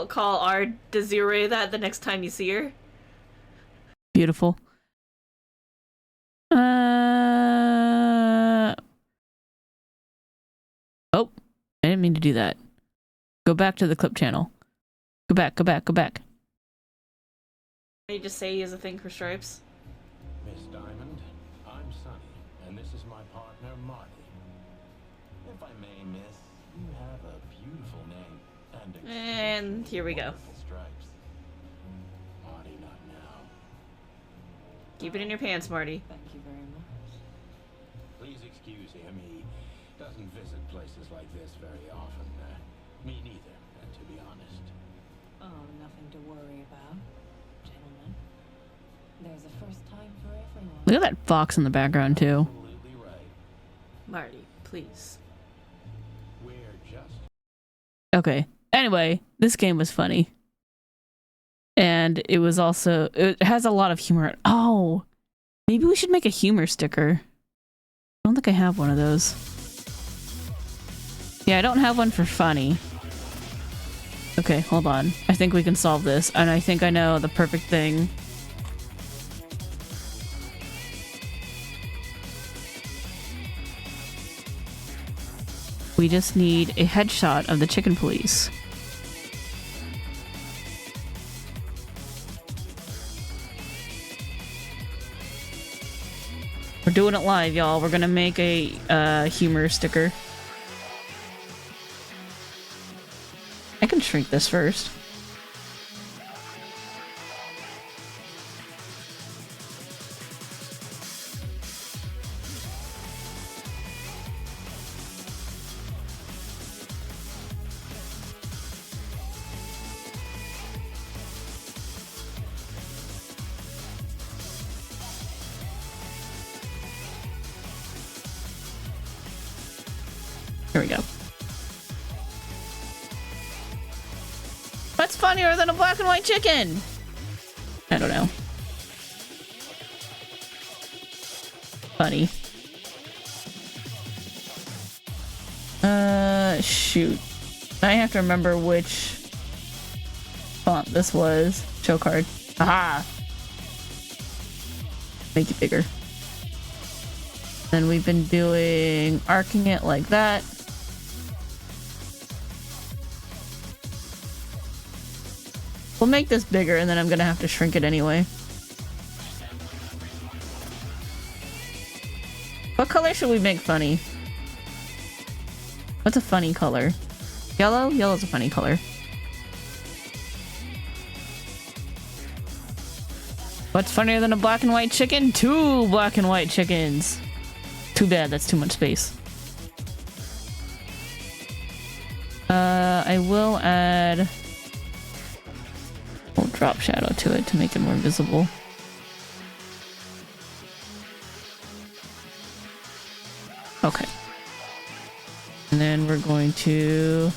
call our Desiree that the next time you see her? Beautiful. Oh, I didn't mean to do that. Go back to the clip channel. Go back, go back, go back. Did you just say he has a thing for stripes? Miss Diamond, I'm Sonny, and this is my partner, Marty. If I may, miss, you have a beautiful name. And here we go. wonderful Stripes. Marty, not now. Keep it in your pants, Marty. Thank you very much. Please excuse him. He doesn't visit places like this very often. Me neither, to be honest. Oh, nothing to worry about, gentlemen. There's a first time for everyone. Look at that fox in the background too. Absolutely right. Marty, please. We're just... Okay. Anyway, this game was funny. And it was also, it has a lot of humor. Oh, maybe we should make a humor sticker. I don't think I have one of those. Yeah, I don't have one for funny. Okay, hold on. I think we can solve this. And I think I know the perfect thing. We just need a headshot of the chicken police. We're doing it live, y'all. We're gonna make a humor sticker. I can shrink this first. Here we go. What's funnier than a black and white chicken? I don't know. Funny. Shoot. I have to remember which font this was. Show card. Aha! Make it bigger. Then we've been doing arcing it like that. We'll make this bigger and then I'm gonna have to shrink it anyway. What color should we make funny? What's a funny color? Yellow? Yellow's a funny color. What's funnier than a black and white chicken? 2 black and white chickens. Too bad, that's too much space. I will add a little drop shadow to it to make it more visible. Okay. And then we're going to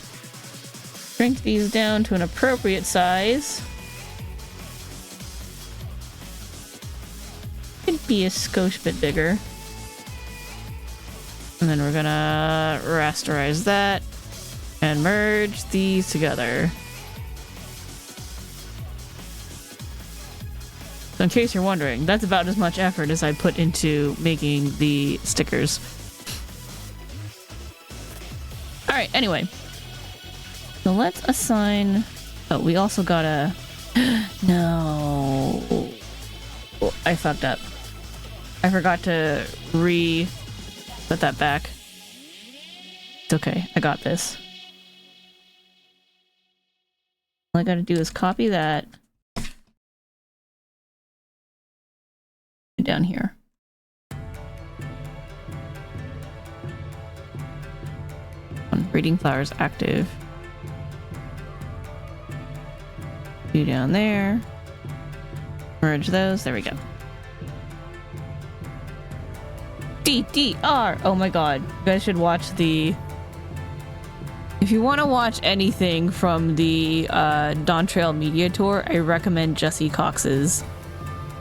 shrink these down to an appropriate size. Could be a skosh bit bigger. And then we're gonna rasterize that and merge these together. So in case you're wondering, that's about as much effort as I put into making the stickers. Alright, anyway. So let's assign... Oh, we also gotta... No. Oh, I fucked up. I forgot to put that back. It's okay, I got this. All I gotta do is copy that down here. Breeding flowers active. 2 down there. Merge those. There we go. DDR! Oh my god. You guys should watch the... If you want to watch anything from the Dawn Trail Media Tour, I recommend Jesse Cox's.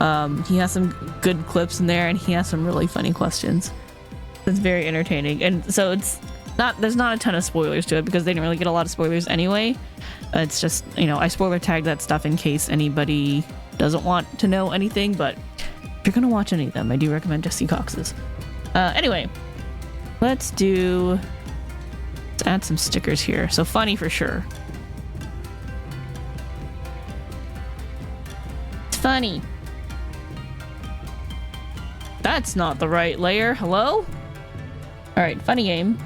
He has some good clips in there, and he has some really funny questions. It's very entertaining. And so it's not... There's not a ton of spoilers to it, because they didn't really get a lot of spoilers anyway. It's just, you know, I spoiler tag that stuff in case anybody doesn't want to know anything, but if you're gonna watch any of them, I do recommend Jesse Cox's. Anyway, let's add some stickers here. So funny for sure. It's funny. That's not the right layer. Hello? Alright, funny game.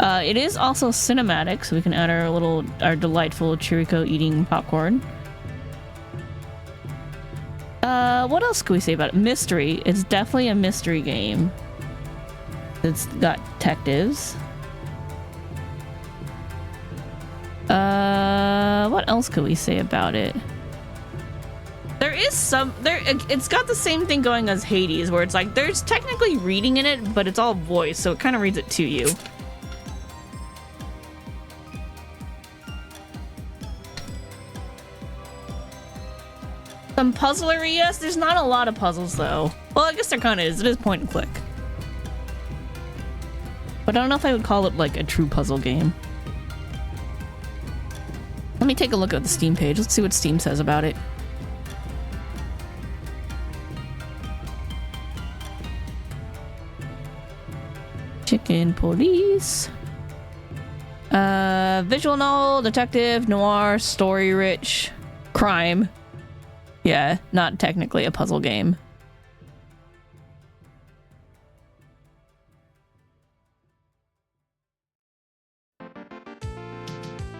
It is also cinematic, so we can add our delightful Chirico eating popcorn. What else can we say about it? Mystery. It's definitely a mystery game. It's got detectives. What else could we say about it? There is it's got the same thing going as Hades, where it's like there's technically reading in it, but it's all voice, so it kind of reads it to you. Some puzzlery, yes. There's not a lot of puzzles though. Well, I guess there kind of is. It is point and click. But I don't know if I would call it like a true puzzle game. Let me take a look at the Steam page. Let's see what Steam says about it. Chicken police. Visual novel, detective, noir, story rich, crime. Yeah, not technically a puzzle game.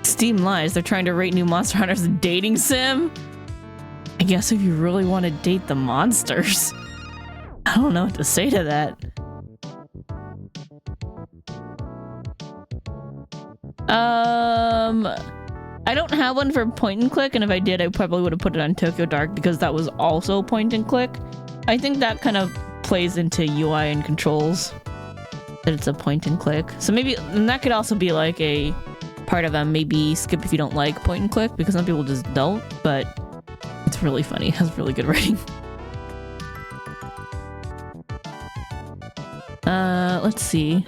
Steam lies. They're trying to rate new Monster Hunters a dating sim? I guess if you really want to date the monsters. I don't know what to say to that. I don't have one for point and click, and if I did, I probably would have put it on Tokyo Dark because that was also point and click. I think that kind of plays into UI and controls, that it's a point and click. So maybe, and that could also be like a part of a maybe skip if you don't like point and click, because some people just don't, but it's really funny. It has really good writing. Let's see.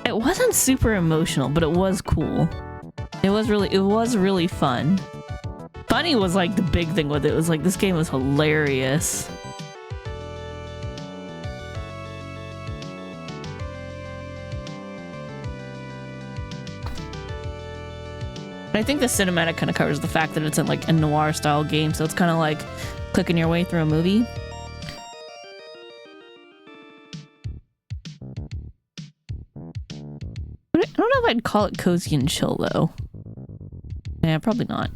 It wasn't super emotional, but it was cool. It was really fun. Funny was like the big thing with it. It was like this game was hilarious. I think the cinematic kind of covers the fact that it's in like a noir style game, so it's kind of like clicking your way through a movie. I don't know if I'd call it cozy and chill though. Yeah, probably not.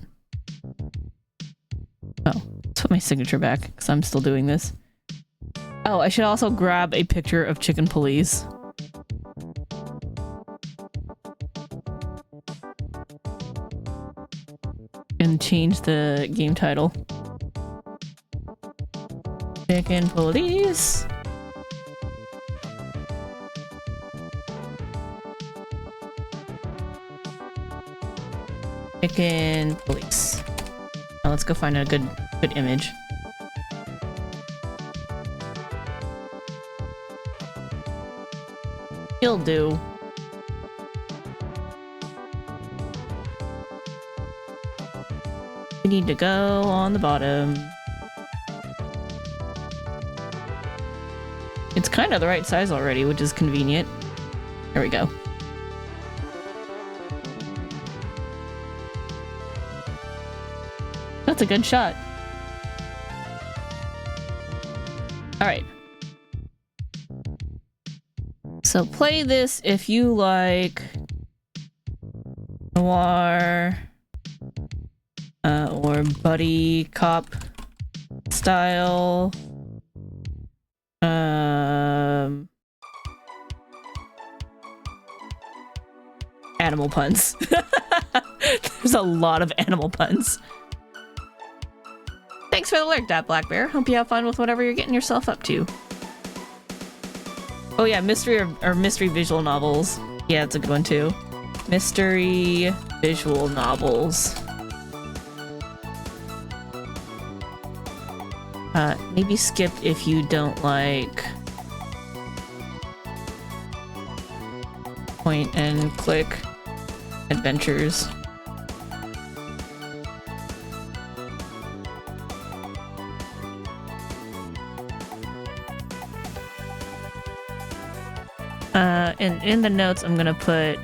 Oh, my signature back because I'm still doing this. Oh, I should also grab a picture of Chicken Police. And change the game title. Chicken Police. Chicken Police. Now let's go find a good image. He'll do. We need to go on the bottom. It's kind of the right size already, which is convenient. There we go. That's a good shot. Alright. So play this if you like noir or buddy cop style. Animal puns. There's a lot of animal puns. Thanks for the alert, Black Bear. Hope you have fun with whatever you're getting yourself up to. Oh yeah, mystery or mystery visual novels. Yeah, it's a good one too. Mystery visual novels. Maybe skip if you don't like point and click adventures. And in the notes, I'm gonna put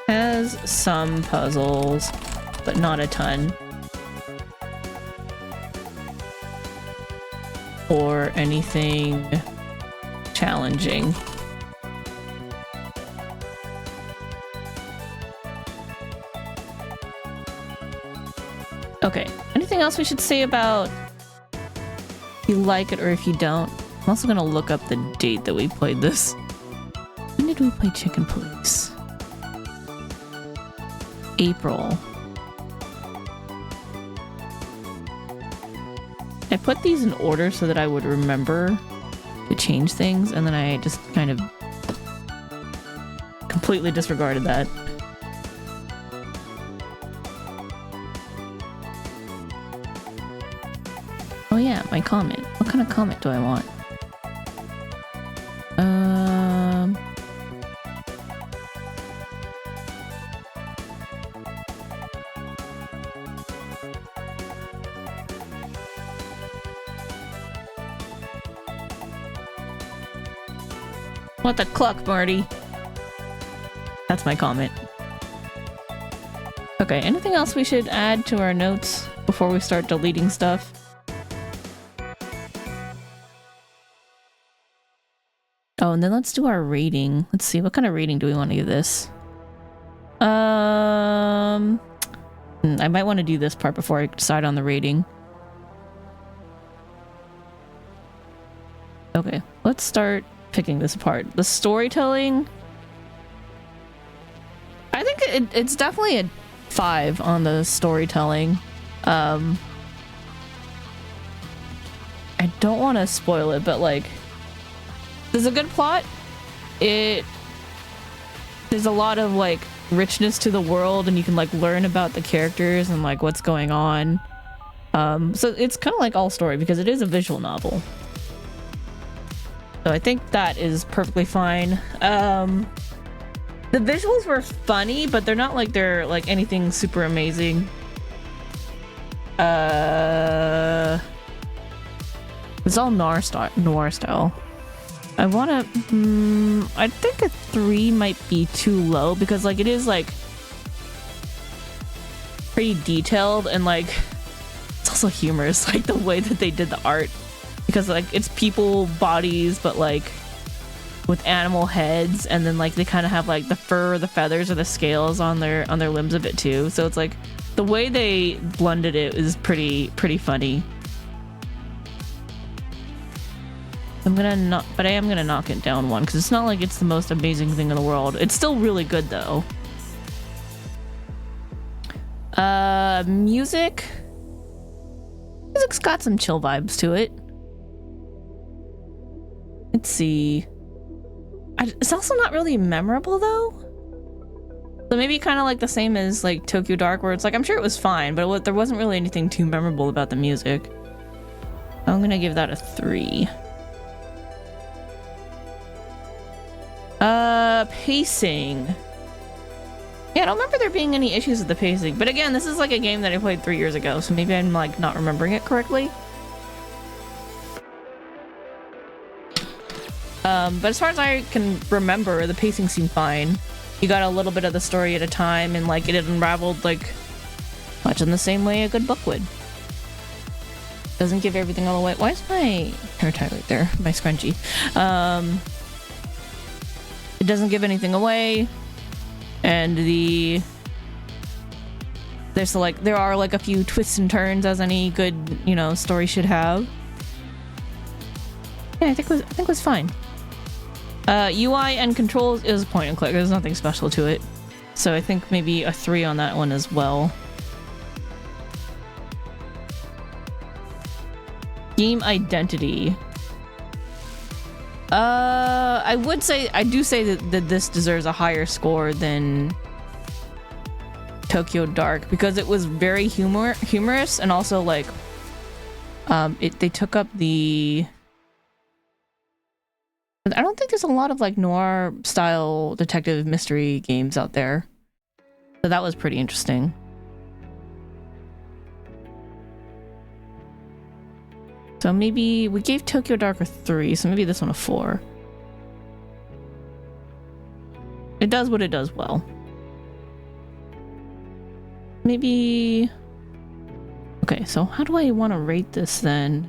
has some puzzles, but not a ton. Or anything challenging. Okay, anything else we should say about if you like it or if you don't? I'm also gonna look up the date that we played this. When did we play Chicken Police? April. I put these in order so that I would remember to change things, and then I just kind of completely disregarded that. Oh yeah, my comment. What kind of comment do I want? What the cluck, Marty? That's my comment. Okay, anything else we should add to our notes before we start deleting stuff? Oh, and then let's do our rating. Let's see, what kind of rating do we want to give this? I might want to do this part before I decide on the rating. Okay, let's start picking this apart. The storytelling, I think it's definitely a 5 on the storytelling. I don't want to spoil it, but like, there's a good plot. There's a lot of like richness to the world, and you can like learn about the characters and like what's going on. So it's kind of like all story because it is a visual novel. So I think that is perfectly fine. The visuals were funny, but they're not like they're like anything super amazing. It's all noir style. I wanna, I think a 3 might be too low because like it is like pretty detailed and like it's also humorous, like the way that they did the art, because like it's people bodies but like with animal heads, and then like they kind of have like the fur or the feathers or the scales on their limbs a bit too, so it's like The way they blended it is pretty funny. But I am gonna knock it down one because it's not like it's the most amazing thing in the world. It's still really good though. Music. Music's got some chill vibes to it. Let's see. It's also not really memorable though. So maybe kind of like the same as like Tokyo Dark, where it's like I'm sure it was fine, but there wasn't really anything too memorable about the music. I'm gonna give that a 3. Pacing. Yeah, I don't remember there being any issues with the pacing, but again, this is like a game that I played 3 years ago, so maybe I'm like not remembering it correctly. But as far as I can remember, the pacing seemed fine. You got a little bit of the story at a time, and like it unraveled like much in the same way a good book would. Doesn't give everything all away. Why is my hair tie right there? My scrunchie. It doesn't give anything away, and there are like a few twists and turns as any good, you know, story should have. Yeah, I think it was fine. UI and controls is point and click. There's nothing special to it, so I think maybe a 3 on that one as well. Game identity. I do say that this deserves a higher score than Tokyo Dark because it was very humorous, and also like they took up the. I don't think there's a lot of like noir style detective mystery games out there, so that was pretty interesting. So maybe we gave Tokyo Dark a 3, so maybe this one a 4. It does what it does well. Maybe... Okay, so how do I want to rate this then?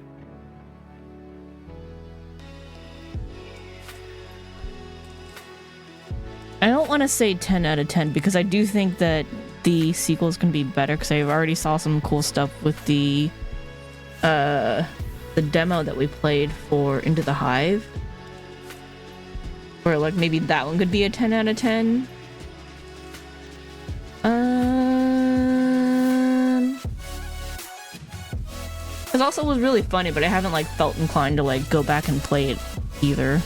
I don't want to say 10 out of 10 because I do think that the sequels can be better because I already saw some cool stuff with the demo that we played for Into the Hive, where like maybe that one could be a 10 out of 10. It also was really funny, but I haven't like felt inclined to like go back and play it either.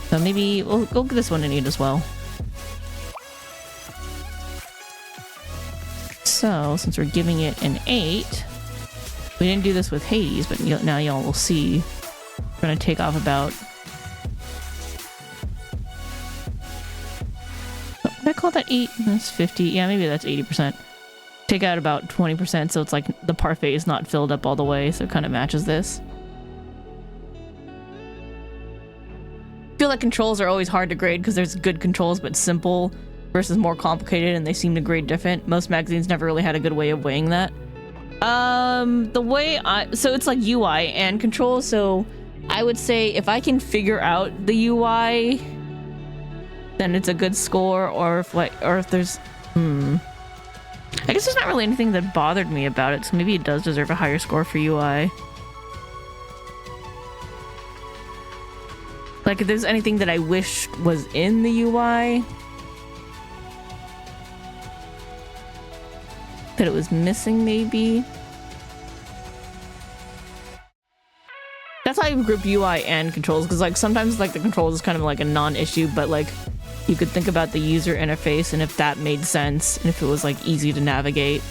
So maybe we'll give this one an 8 as well. So since we're giving it an 8. We didn't do this with Hades, but now y'all will see. We're gonna take off about... Oh, did I call that 8? That's 50. Yeah, maybe that's 80%. Take out about 20%, so it's like the parfait is not filled up all the way, so it kind of matches this. I feel like controls are always hard to grade because there's good controls but simple versus more complicated, and they seem to grade different. Most magazines never really had a good way of weighing that. So it's like UI and controls, so I would say if I can figure out the UI, then it's a good score, or if there's I guess there's not really anything that bothered me about it, so maybe it does deserve a higher score for UI. Like if there's anything that I wish was in the UI that it was missing, maybe. That's why I grouped UI and controls, because like sometimes like the controls is kind of like a non-issue, but like you could think about the user interface and if that made sense and if it was like easy to navigate.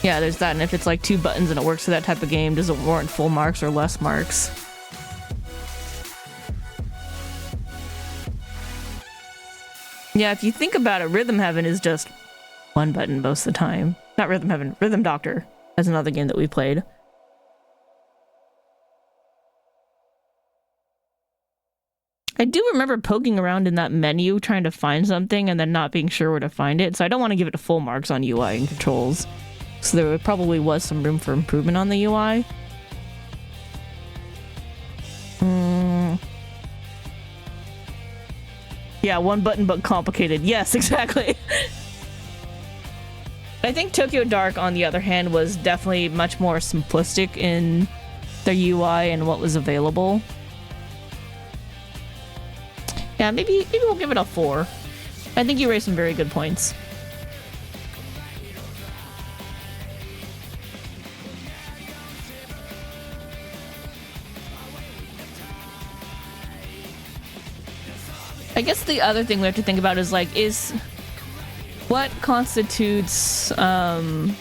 Yeah, there's that, and if it's like 2 buttons and it works for that type of game, does it warrant full marks or less marks? Yeah, if you think about it, Rhythm Heaven is just 1 button most of the time. Not Rhythm Heaven, Rhythm Doctor. That's another game that we played. I do remember poking around in that menu trying to find something and then not being sure where to find it, so I don't want to give it full marks on UI and controls. So there probably was some room for improvement on the UI. Yeah, one button but complicated. Yes, exactly. I think Tokyo Dark, on the other hand, was definitely much more simplistic in their UI and what was available. Yeah, maybe we'll give it a 4. I think you raised some very good points. I guess the other thing we have to think about is like, is what constitutes like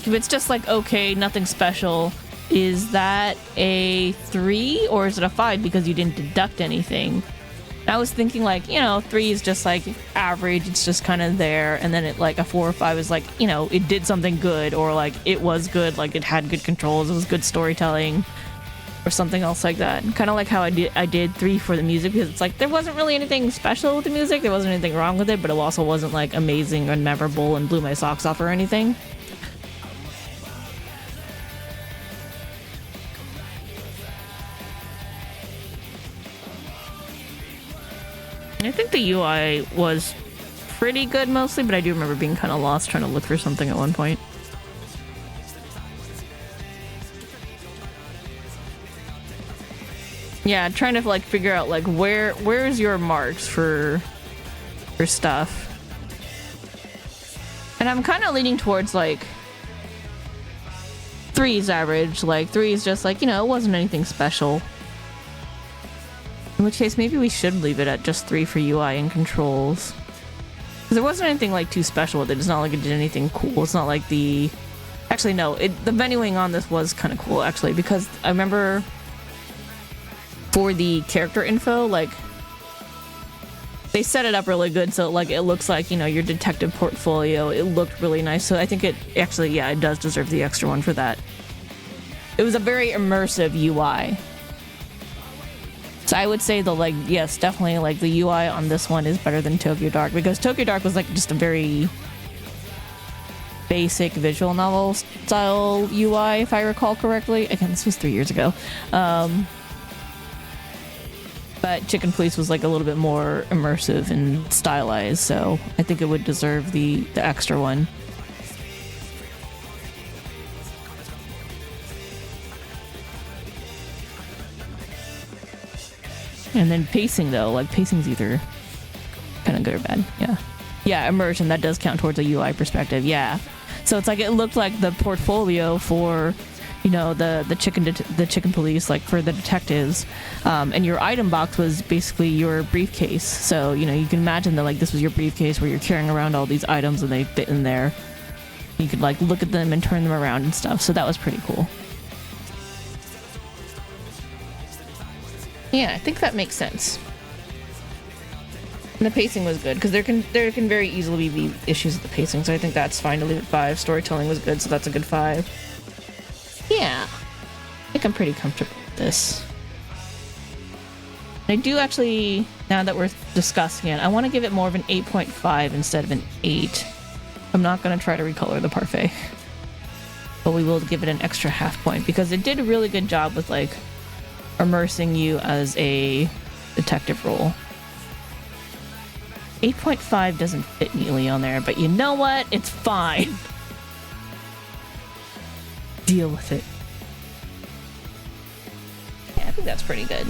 if it's just like okay, nothing special, is that a 3 or is it a 5 because you didn't deduct anything? And I was thinking like, you know, 3 is just like average, it's just kind of there, and then it like a 4 or 5 is like, you know, it did something good, or like it was good, like it had good controls, it was good storytelling, or something else like that. Kind of like how I did 3 for the music, because it's like there wasn't really anything special with the music, there wasn't anything wrong with it, but it also wasn't like amazing and memorable and blew my socks off or anything. I think the UI was pretty good mostly, but I do remember being kind of lost trying to look for something at one point. Yeah, trying to like figure out like where's your marks for stuff. And I'm kind of leaning towards like 3's average. Like 3 is just like, you know, it wasn't anything special. In which case, maybe we should leave it at just 3 for UI and controls. Because there wasn't anything like too special with it. It's not like it did anything cool. It's not like the... Actually, no. The menuing on this was kind of cool, actually. Because I remember for the character info, like... They set it up really good, so like it looks like, you know, your detective portfolio. It looked really nice. So I think it actually, yeah, it does deserve the extra one for that. It was a very immersive UI. So I would say like, yes, definitely like the UI on this one is better than Tokyo Dark, because Tokyo Dark was like just a very basic visual novel style UI, if I recall correctly. Again, this was 3 years ago. But Chicken Police was like a little bit more immersive and stylized, so I think it would deserve the extra one. And then pacing, though, like pacing's either kind of good or bad. Yeah, immersion, that does count towards a UI perspective. Yeah, so it's like it looked like the portfolio for, you know, the chicken police, like for the detectives, and your item box was basically your briefcase. So, you know, you can imagine that like this was your briefcase where you're carrying around all these items and they fit in there. You could like look at them and turn them around and stuff. So that was pretty cool. Yeah, I think that makes sense. And the pacing was good, because there can very easily be issues with the pacing, so I think that's fine to leave it 5. Storytelling was good, so that's a good 5. Yeah. I think I'm pretty comfortable with this. I do actually, now that we're discussing it, I want to give it more of an 8.5 instead of an 8. I'm not going to try to recolor the parfait. But we will give it an extra half point, because it did a really good job with, like, immersing you as a detective role. 8.5 doesn't fit neatly on there, but you know what? It's fine. Deal with it. Yeah, I think that's pretty good.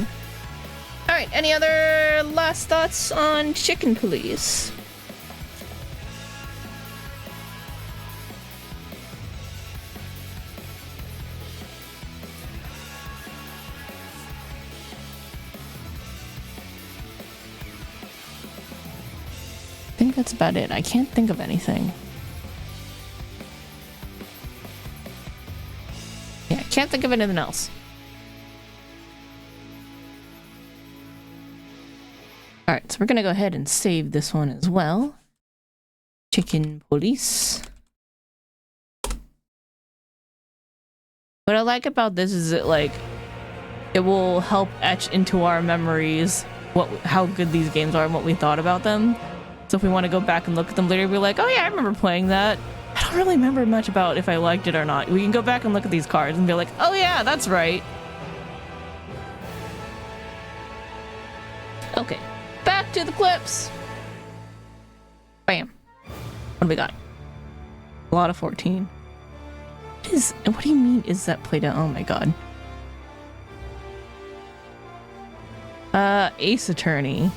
Alright, any other last thoughts on Chicken Police? I think that's about it. I can't think of anything. Yeah, I can't think of anything else. Alright, so we're gonna go ahead and save this one as well. Chicken Police. What I like about this is that, like, it will help etch into our memories how good these games are and what we thought about them. So if we want to go back and look at them later, we're like, oh yeah, I remember playing that. I don't really remember much about if I liked it or not. We can go back and look at these cards and be like, oh yeah, that's right. do the clips. Bam. What do we got? A lot of 14. What do you mean is that playdown? Oh my god. Ace Attorney.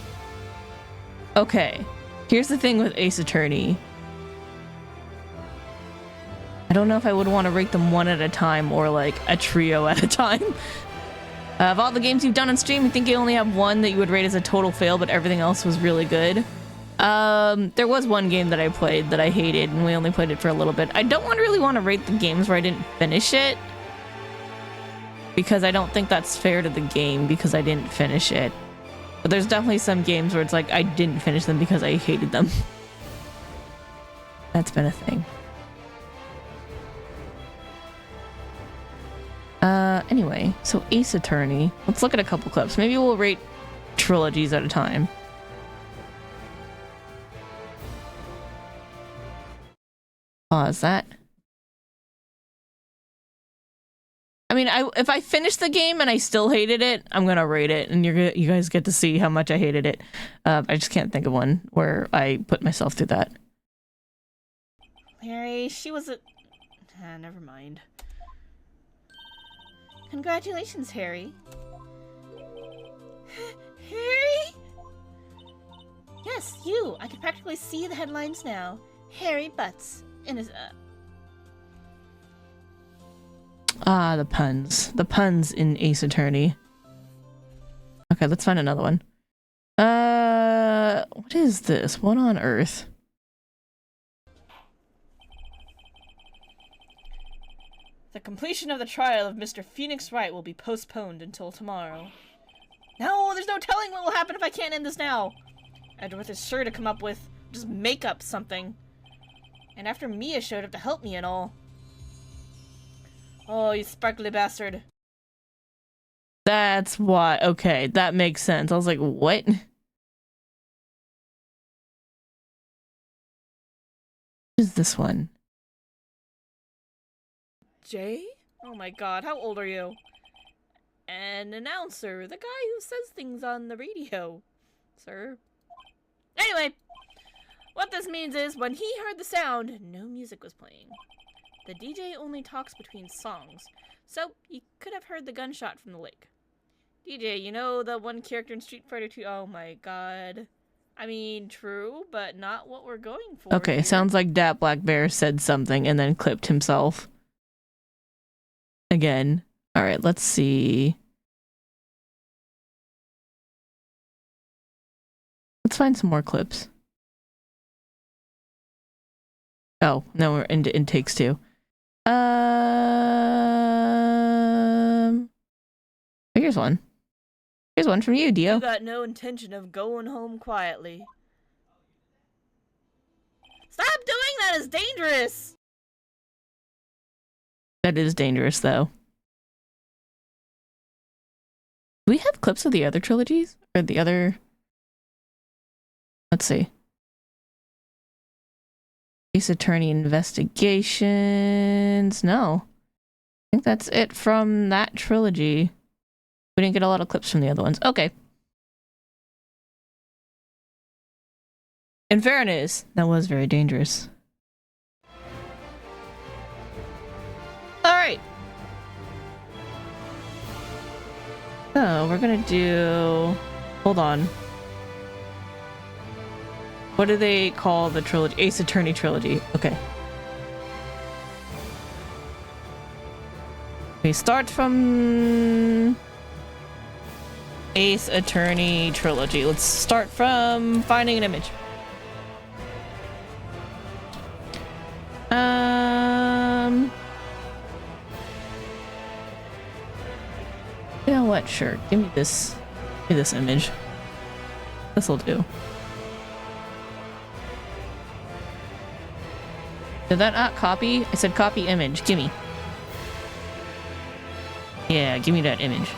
Okay. Here's the thing with Ace Attorney. I don't know if I would want to rate them one at a time or like a trio at a time. Of all the games you've done on stream, I think you only have one that you would rate as a total fail, but everything else was really good. There was one game that I played that I hated, and we only played it for a little bit. I don't really want to rate the games where I didn't finish it, because I don't think that's fair to the game because I didn't finish it. But there's definitely some games where it's like I didn't finish them because I hated them. That's been a thing. Anyway, so Ace Attorney. Let's look at a couple clips. Maybe we'll rate trilogies at a time. Pause that. I mean, if I finish the game and I still hated it, I'm gonna rate it, and you guys get to see how much I hated it. I just can't think of one where I put myself through that. Harry, she was a... never mind. Congratulations, Harry. Harry? Yes, you. I can practically see the headlines now. Harry Butts in his... Ah, the puns. The puns in Ace Attorney. Okay, let's find another one. What is this? What on earth? The completion of the trial of Mr. Phoenix Wright will be postponed until tomorrow. No, there's no telling what will happen if I can't end this now. Edgeworth is sure to come up with... just make up something. And after Mia showed up to help me and all. Oh, you sparkly bastard. That's why. Okay, that makes sense. I was like, what? What is this one? Jay? Oh my god, how old are you? An announcer, the guy who says things on the radio, sir. Anyway, what this means is when he heard the sound, no music was playing. The DJ only talks between songs, so he could have heard the gunshot from the lake. DJ, you know the one character in Street Fighter 2? Oh my god. I mean, true, but not what we're going for. Okay, here. sounds like Dat Black Bear said something and then clipped himself. Again. Alright, let's see. Let's find some more clips. Oh, no, we're in Takes Two. Here's one. Here's one from you, Dio. You got no intention of going home quietly. Stop doing that! It's dangerous! That is dangerous, though. Do we have clips of the other trilogies? Or the other... Let's see. Ace Attorney Investigations... No. I think that's it from that trilogy. We didn't get a lot of clips from the other ones. Okay. In fairness, that was very dangerous. Alright. So, we're gonna do... Hold on. What do they call the trilogy? Ace Attorney trilogy. Okay. We start from... Ace Attorney trilogy. Let's start from finding an image. You know what? Sure. Give me this image. This'll do. Did that not copy? I said copy image. Gimme. Yeah, give me that image.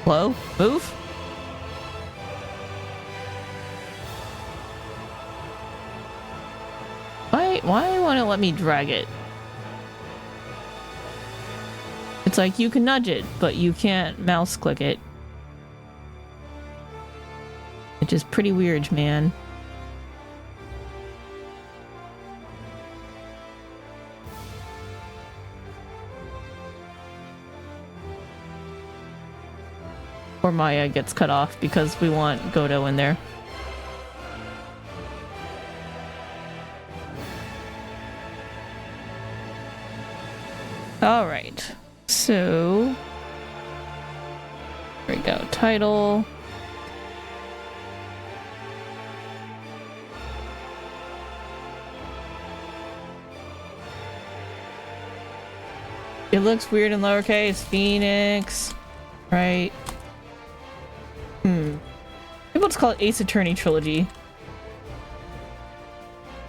Hello? Move? Why won't it let me drag it? It's like you can nudge it, but you can't mouse click it. which is pretty weird, man. Or Maya gets cut off because we want Godo in there. All right, so there we go. Title. It looks weird in lowercase. Phoenix, right? Maybe we'll just call it Ace Attorney Trilogy.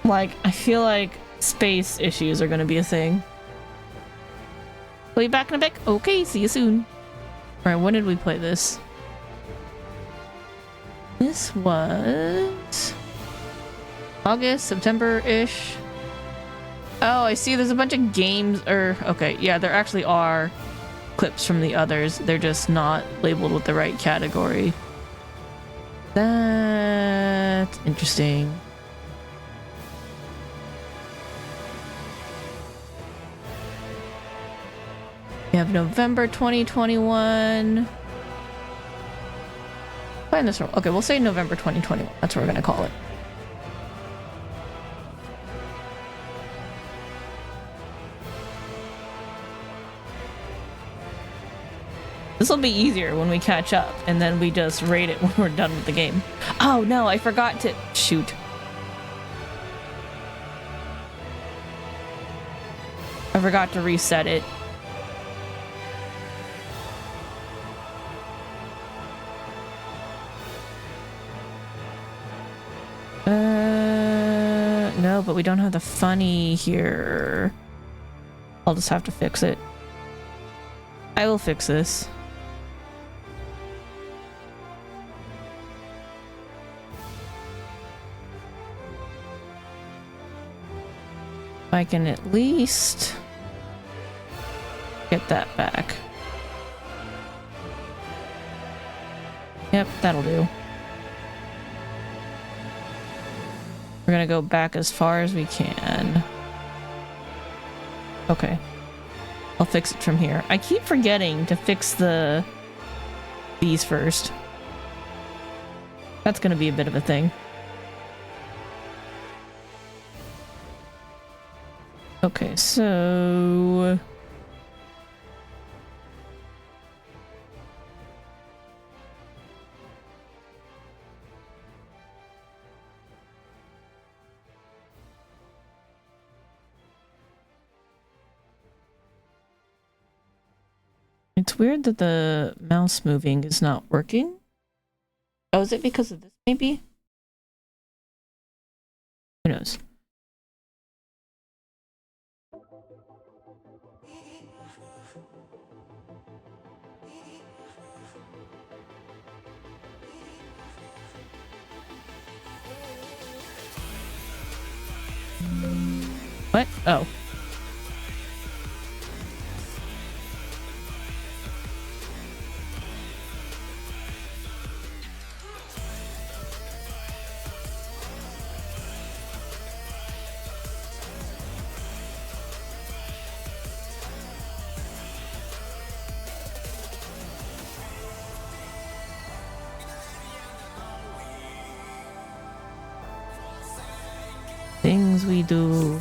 Like, I feel like space issues are gonna be a thing. Play back in a bit? Okay, see you soon. Alright, when did we play this? This was August, September-ish. Oh, I see there's a bunch of games, okay, yeah, there actually are clips from the others. They're just not labeled with the right category. That's interesting. We have November 2021. Find this wrong. Okay, we'll say November 2021. That's what we're gonna call it. This will be easier when we catch up, and then we just rate it when we're done with the game. Oh no, I forgot to... Shoot. I forgot to reset it. No, but we don't have the funny here. I'll just have to fix it. I will fix this. I can at least get that back. Yep, that'll do. We're gonna go back as far as we can. Okay. I'll fix it from here. I keep forgetting to fix these first. That's gonna be a bit of a thing. Okay, so... It's weird that the mouse moving is not working. Oh, is it because of this, maybe? Who knows? What? Oh. Things we do.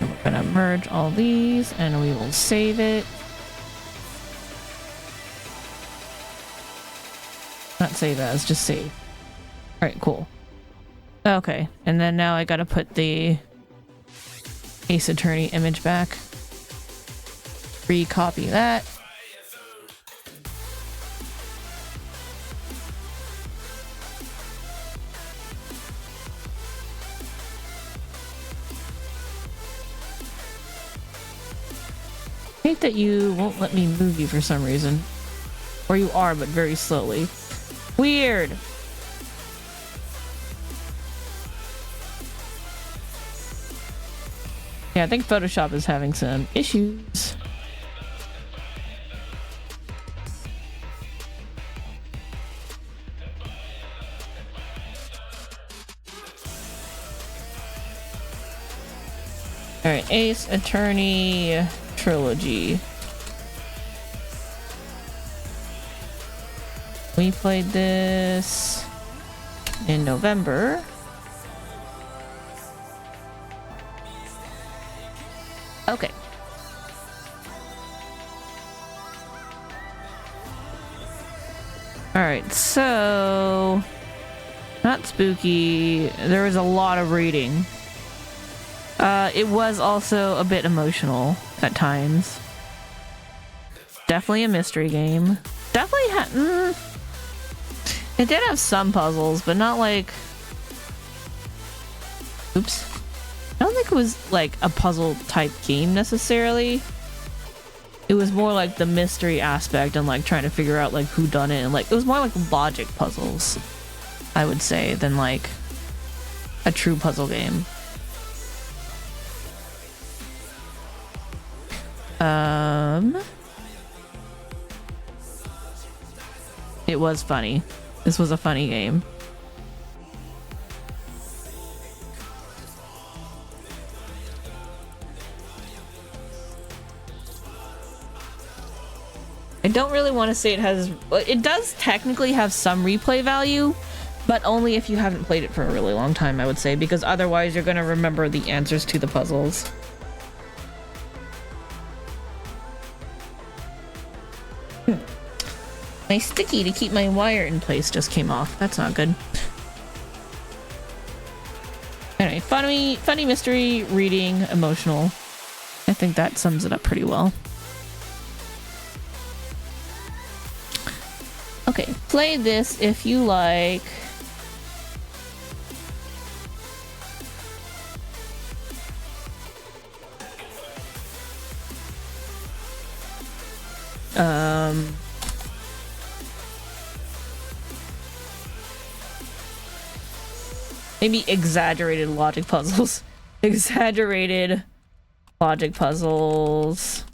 We're gonna merge all these and we will save it. Not save as, just save. Alright, cool. Okay, and then now I gotta put the Ace Attorney image back. Recopy that. I hate that you won't let me move you for some reason. Or you are, but very slowly. Weird! Yeah, I think Photoshop is having some issues. Alright, Ace Attorney Trilogy. We played this in November. Okay. Alright, so... Not spooky. There was a lot of reading. It was also a bit emotional at times. Definitely a mystery game. Definitely had... It did have some puzzles, but not like... Oops. I don't think it was like a puzzle type game necessarily. It was more like the mystery aspect and like trying to figure out like who done it, and like it was more like logic puzzles, I would say, than like a true puzzle game. It was funny. This was a funny game. I don't really want to say it has... It does technically have some replay value, but only if you haven't played it for a really long time, I would say, because otherwise you're going to remember the answers to the puzzles. My sticky to keep my wire in place just came off. That's not good. Anyway, funny mystery, reading, emotional. I think that sums it up pretty well. Okay, play this if you like. Maybe exaggerated logic puzzles. Exaggerated logic puzzles.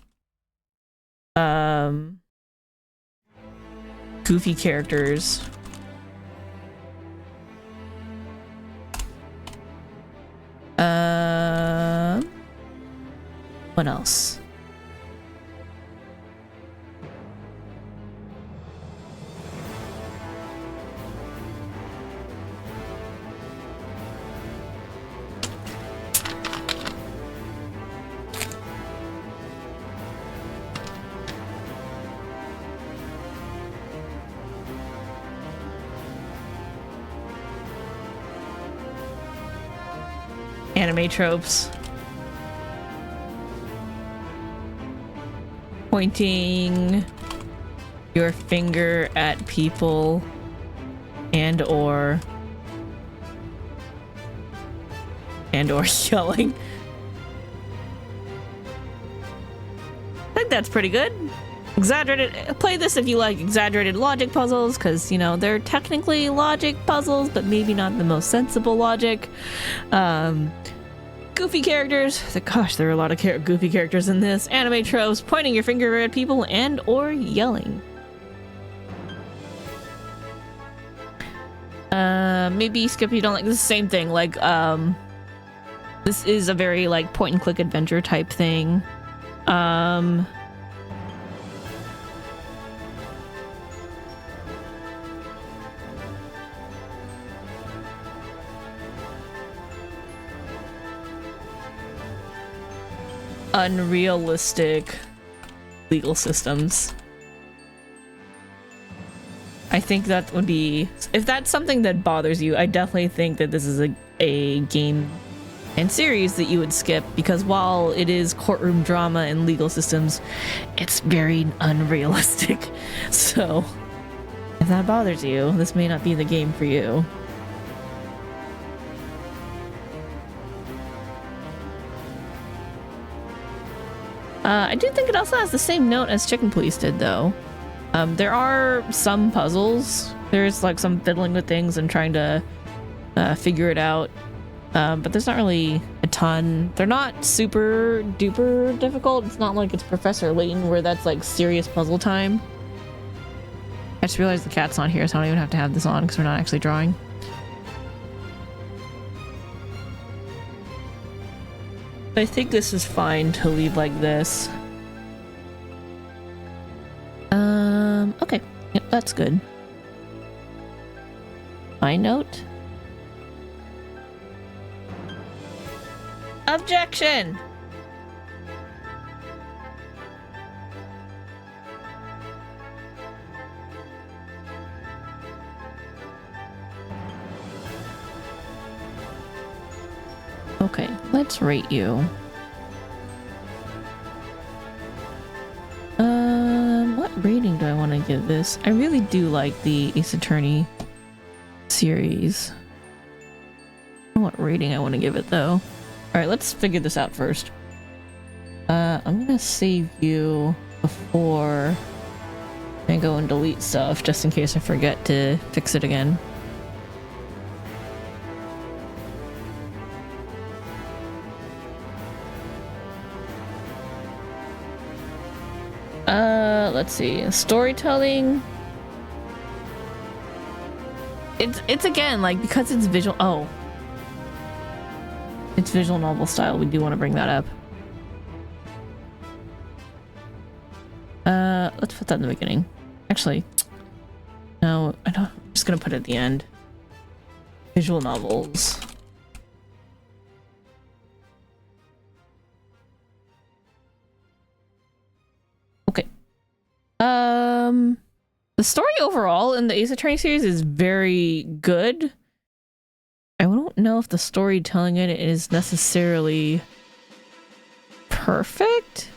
Goofy characters. What else? Anime tropes. Pointing your finger at people and or yelling. I think that's pretty good. Exaggerated. Play this if you like exaggerated logic puzzles, because, you know, they're technically logic puzzles, but maybe not the most sensible logic. Goofy characters. Gosh, there are a lot of goofy characters in this. Anime tropes, pointing your finger at people and or yelling. Maybe skip you don't like this. Same thing. Like, this is a very like point and click adventure type thing. Unrealistic legal systems. I think that would be, if that's something that bothers you, I definitely think that this is a game and series that you would skip, because while it is courtroom drama and legal systems, it's very unrealistic. So if that bothers you, this may not be the game for you. I do think it also has the same note as Chicken Police did, though. There are some puzzles. There's like some fiddling with things and trying to figure it out. But there's not really a ton. They're not super duper difficult. It's not like it's Professor Layton where that's like serious puzzle time. I just realized the cat's not here, so I don't even have to have this on because we're not actually drawing. I think this is fine to leave like this. Okay. Yep, that's good. My note. Objection! Okay, let's rate you. What rating do I want to give this? I really do like the Ace Attorney series. I don't know what rating I want to give it though. Alright, let's figure this out first. I'm gonna save you before I go and delete stuff just in case I forget to fix it again. Let's see. Storytelling. It's again, like, because it's visual. Oh. It's visual novel style. We do want to bring that up. Let's put that in the beginning. Actually, no, I don't. I'm just gonna put it at the end. Visual novels. Okay. The story overall in the Ace Attorney series is very good. I don't know if the storytelling in it is necessarily perfect.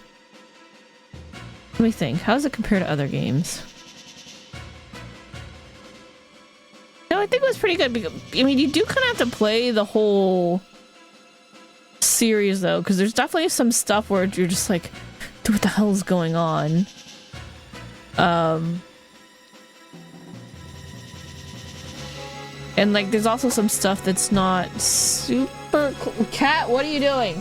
Let me think. How does it compare to other games? No, I think it was pretty good. Because, I mean, you do kind of have to play the whole series though, because there's definitely some stuff where you're just like, what the hell is going on? And like, there's also some stuff that's not super cool. Cat, what are you doing?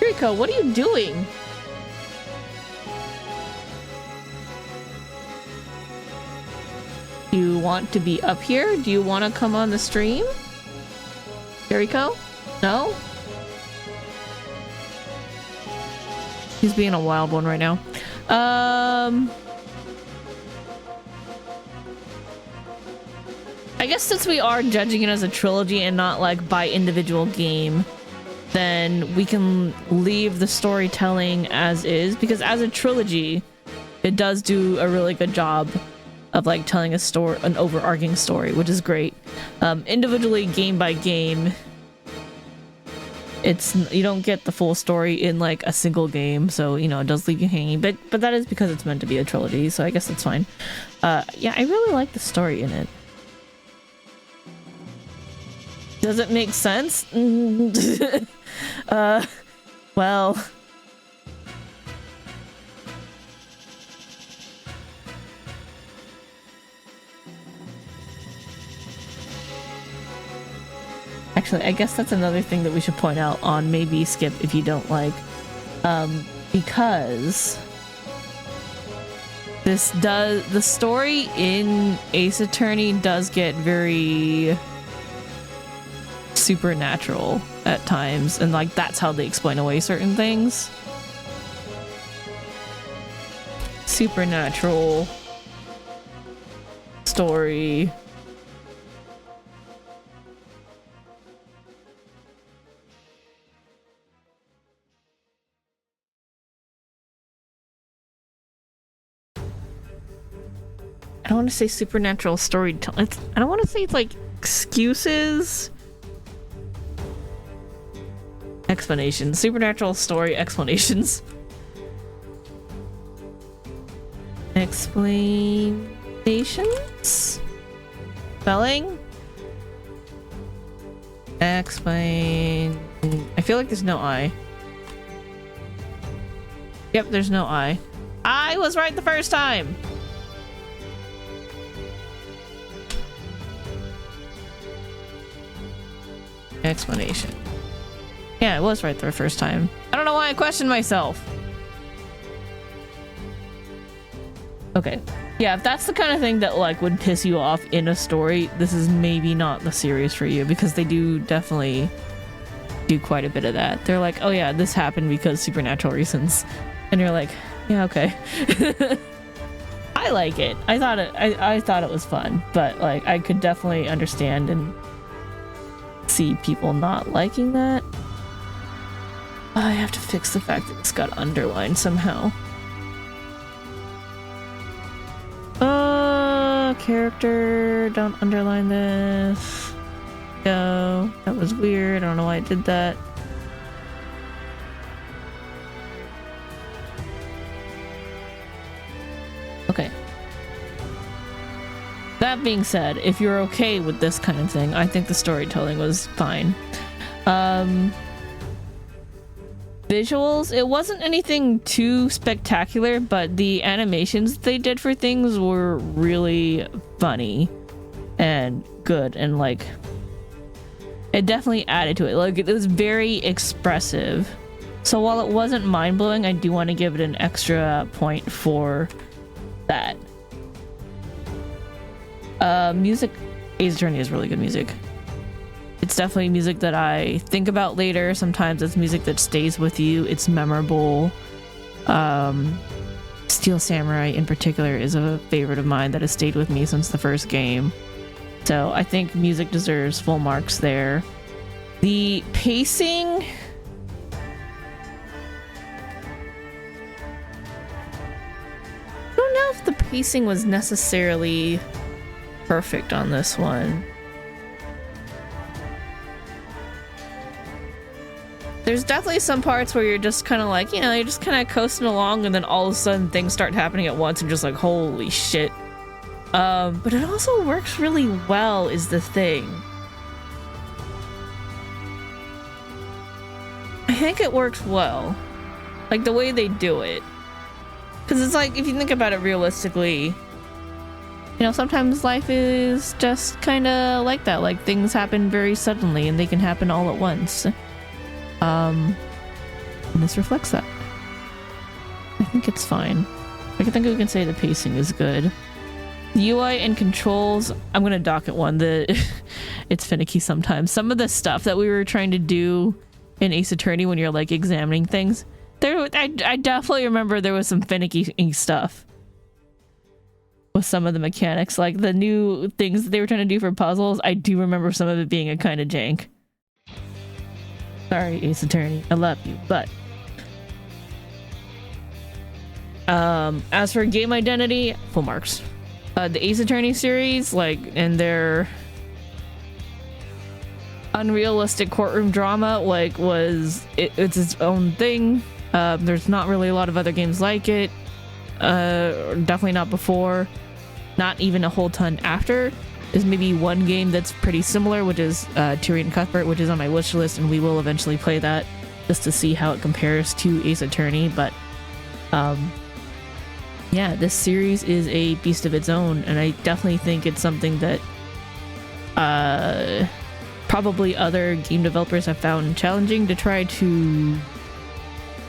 Rico, what are you doing? Do you want to be up here? Do you want to come on the stream? Rico? No? He's being a wild one right now. I guess since we are judging it as a trilogy and not like by individual game, then we can leave the storytelling as is, because as a trilogy, it does do a really good job of like telling a story, an overarching story, which is great. Individually, game by game, you don't get the full story in like a single game, so you know it does leave you hanging. But that is because it's meant to be a trilogy, so I guess that's fine. Yeah, I really like the story in it. Does it make sense? Well. Actually, I guess that's another thing that we should point out on maybe skip if you don't like. Because the story in Ace Attorney does get very supernatural at times, and like that's how they explain away certain things. Supernatural story. I don't want to say supernatural storytelling. I don't want to say it's like excuses. Explanations. Supernatural story explanations. Explanations? Spelling? Explain. I feel like there's no I. Yep, there's no I. I was right the first time! Explanation. Yeah, it was right the first time. I don't know why I questioned myself. Okay. Yeah, if that's the kind of thing that like would piss you off in a story, this is maybe not the series for you, because they do definitely do quite a bit of that. They're like, oh yeah, this happened because supernatural reasons, and you're like, yeah, okay. I like it. I thought it was fun, but like I could definitely understand and see people not liking that. I have to fix the fact that it's got underlined somehow. Character, don't underline this. Go. That was weird. I don't know why I did that. Okay. That being said, if you're okay with this kind of thing, I think the storytelling was fine. Visuals, it wasn't anything too spectacular, but the animations they did for things were really funny and good, and like it definitely added to it. Like it was very expressive. So while it wasn't mind-blowing, I do want to give it an extra point for that. Music, Ace Attorney is really good music. It's definitely music that I think about later. Sometimes it's music that stays with you. It's memorable. Steel Samurai in particular is a favorite of mine that has stayed with me since the first game. So I think music deserves full marks there. The pacing... I don't know if the pacing was necessarily perfect on this one. There's definitely some parts where you're just kind of like, you know, you're just kind of coasting along, and then all of a sudden things start happening at once and just like, holy shit. But it also works really well is the thing. I think it works well. Like the way they do it. Because it's like, if you think about it realistically, you know, sometimes life is just kind of like that. Like things happen very suddenly and they can happen all at once. And this reflects that. I think it's fine. I think we can say the pacing is good. The UI and controls, I'm gonna dock it one. It's finicky sometimes. Some of the stuff that we were trying to do in Ace Attorney when you're like examining things, I definitely remember there was some finicky stuff with some of the mechanics. Like the new things that they were trying to do for puzzles, I do remember some of it being a kind of jank. Sorry, Ace Attorney, I love you, but as for game identity, full marks. The Ace Attorney series, like, and their unrealistic courtroom drama, like, it's its own thing. There's not really a lot of other games like it. Definitely not before. Not even a whole ton after. There's maybe one game that's pretty similar, which is Tyrion Cuthbert, which is on my wish list, and we will eventually play that just to see how it compares to Ace Attorney. But yeah, this series is a beast of its own, and I definitely think it's something that probably other game developers have found challenging to try to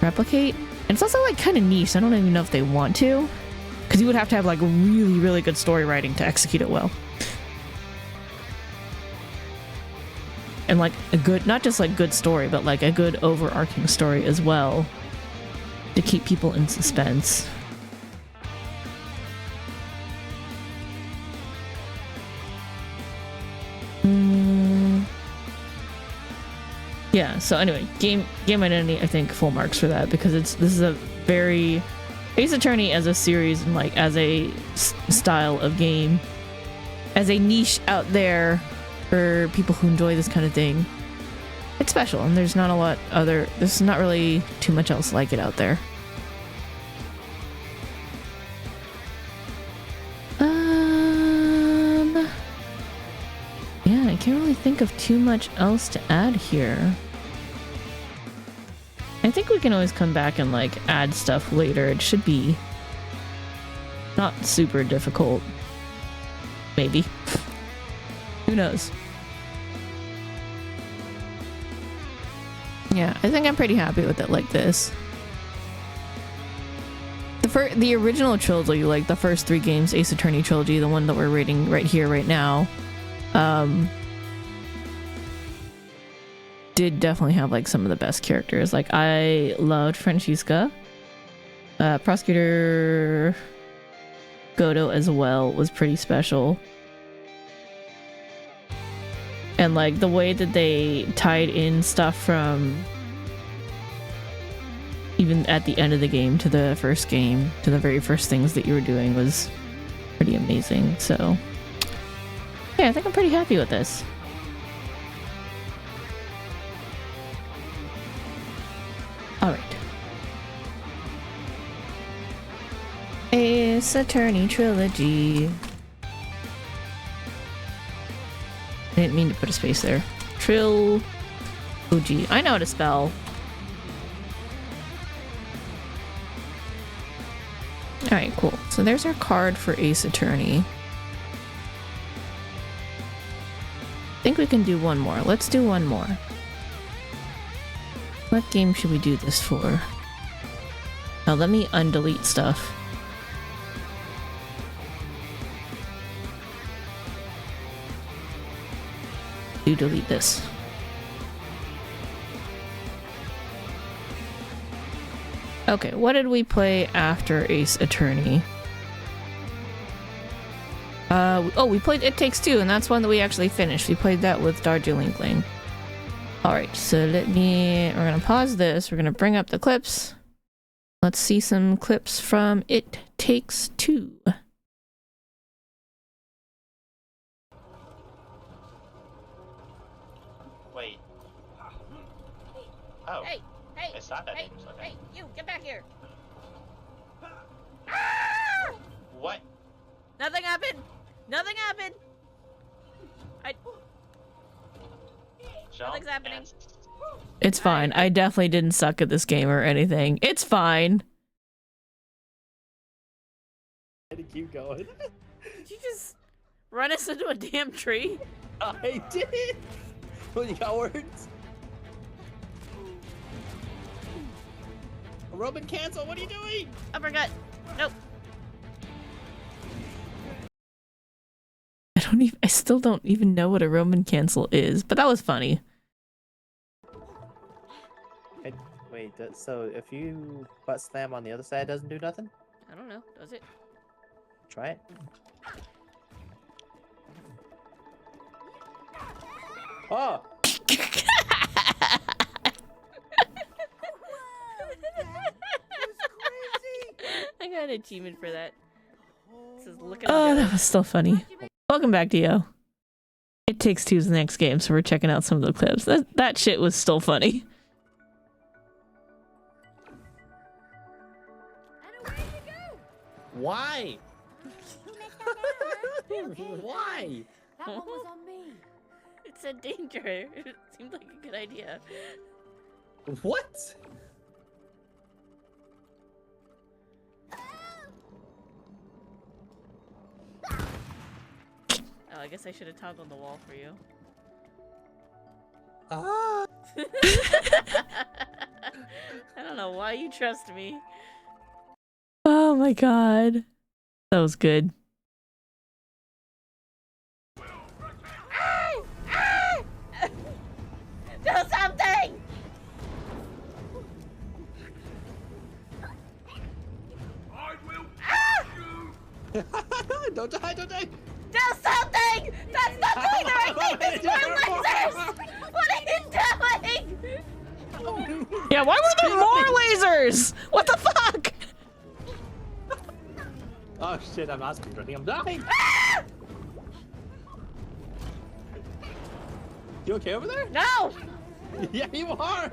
replicate. And it's also like kind of niche. I don't even know if they want to, because you would have to have like really, really good story writing to execute it well. And like a good, not just like good story, but like a good overarching story as well to keep people in suspense. Yeah, so anyway, game identity, I think full marks for that, because this is a very Ace Attorney as a series and like as a style of game, as a niche out there for people who enjoy this kind of thing. It's special, and there's not a lot there's not really too much else like it out there. Yeah, I can't really think of too much else to add here. I think we can always come back and like add stuff later. It should be not super difficult. Maybe. Who knows? Yeah, I think I'm pretty happy with it like this. the original trilogy, like the first 3 games, Ace Attorney trilogy, the one that we're rating right here, right now, did definitely have like some of the best characters. Like I loved Francesca. Prosecutor Godo as well was pretty special. And like the way that they tied in stuff from even at the end of the game to the first game, to the very first things that you were doing was pretty amazing. So yeah, I think I'm pretty happy with this. Alright. Ace Attorney Trilogy. I didn't mean to put a space there. Trill. Oh gee, I know how to spell. Alright, cool. So there's our card for Ace Attorney. I think we can do one more. Let's do one more. What game should we do this for? Now let me undelete stuff. Do delete this. Okay, what did we play after Ace Attorney? Oh, we played It Takes Two, and that's one that we actually finished. We played that with Darjeeling. Alright, so we're gonna pause this. We're gonna bring up the clips. Let's see some clips from It Takes Two. Wait. Oh. Hey, hey, It's not that hey, dangerous, okay. hey, you, get back here. What? Nothing happened. Nothing happened. Nothing's happening. It's fine. I definitely didn't suck at this game or anything. It's fine. Keep going. Did you just run us into a damn tree? I did. Well, you got words. Roman cancel. What are you doing? Uppercut. Nope. I still don't even know what a Roman cancel is, but that was funny. Wait, so if you butt slam on the other side, it doesn't do nothing? I don't know. Does it? Try it. Oh! I got an achievement for that. This is looking Oh, good. that was still funny. Welcome back, Dio. It Takes Two's the next game, so we're checking out some of the clips. That shit was still funny. Why? Why? That one was on me. It said danger. It seemed like a good idea. What? Oh, I guess I should have toggled the wall for you. Ah! I don't know why you trust me. Oh my god. That was good. Do something! I will Don't die, don't die! Do something! That's not doing the right thing! There's more lasers! What are you doing? Yeah, why were there more lasers? What the fuck? Oh shit, I'm not speedrunning, I'm dying! You okay over there? No! Yeah, you are!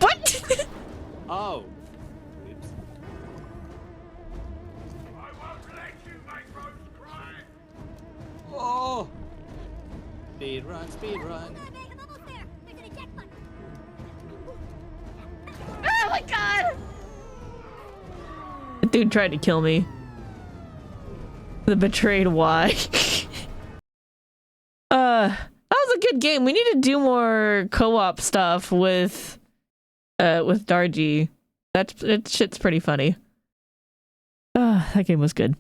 What? Oh. Oops. I won't let you make Rose cry. Oh! Speed run, speed run. Oh my god! That dude tried to kill me. The betrayed why. That was a good game. We need to do more co-op stuff with Dargy. That shit's pretty funny. That game was good.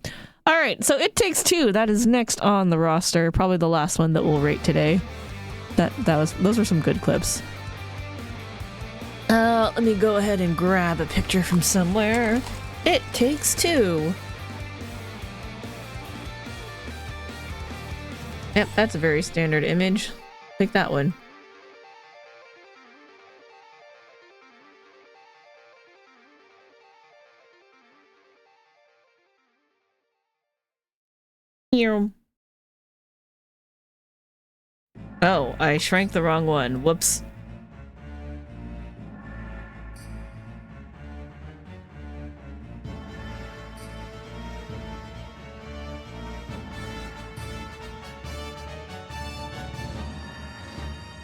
All right, so It Takes Two. That is next on the roster. Probably the last one that we'll rate today. Those were some good clips. Let me go ahead and grab a picture from somewhere. It Takes Two. Yep, that's a very standard image. Take that one. Here. Oh, I shrank the wrong one. Whoops.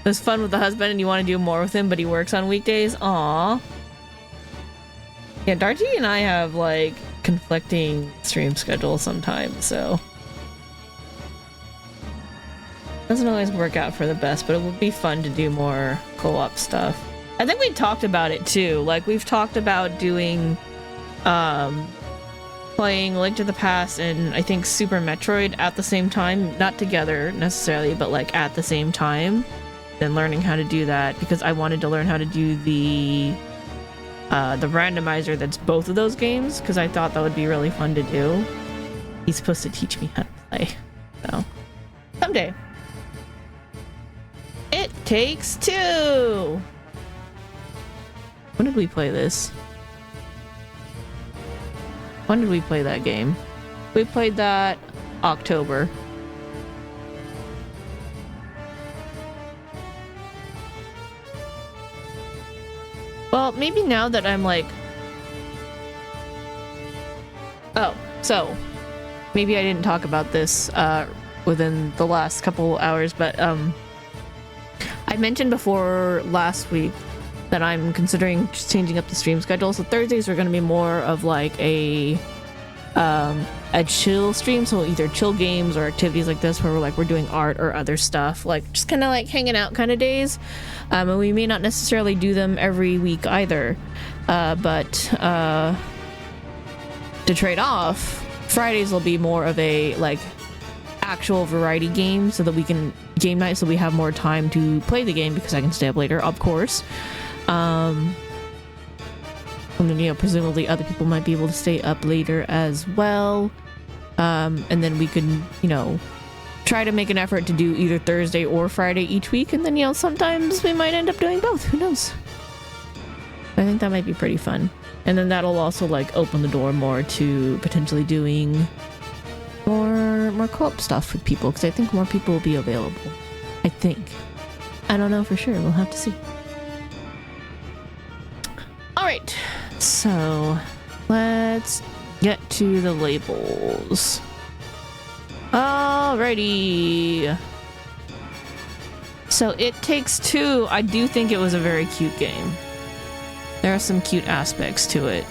It was fun with the husband and you want to do more with him, but he works on weekdays? Aww. Yeah, Darty and I have, like, conflicting stream schedules sometimes, so... Doesn't always work out for the best, but it would be fun to do more co-op stuff. I think we talked about it, too. Like, we've talked about doing, playing Link to the Past and, I think, Super Metroid at the same time. Not together, necessarily, but, like, at the same time. And learning how to do that because I wanted to learn how to do the randomizer that's both of those games because I thought that would be really fun to do. He's supposed to teach me how to play, so someday. It Takes Two. When did we play this? When did we play that game? We played that October. Well, maybe now that I'm like... Oh, so... Maybe I didn't talk about this within the last couple hours, but I mentioned before last week that I'm considering changing up the stream schedule. So Thursdays are going to be more of like a chill stream, so either chill games or activities like this where we're doing art or other stuff, like just kind of like hanging out kind of days. And we may not necessarily do them every week either, but to trade off, Fridays will be more of a like actual variety game so that we can game night, so we have more time to play the game because I can stay up later, of course. And then, you know, presumably other people might be able to stay up later as well. And then we can, you know, try to make an effort to do either Thursday or Friday each week. And then, you know, sometimes we might end up doing both. Who knows? I think that might be pretty fun. And then that'll also, like, open the door more to potentially doing more co-op stuff with people. Because I think more people will be available. I think. I don't know for sure. We'll have to see. Alright. So, let's get to the labels. Alrighty. So, It Takes Two, I do think it was a very cute game. There are some cute aspects to it.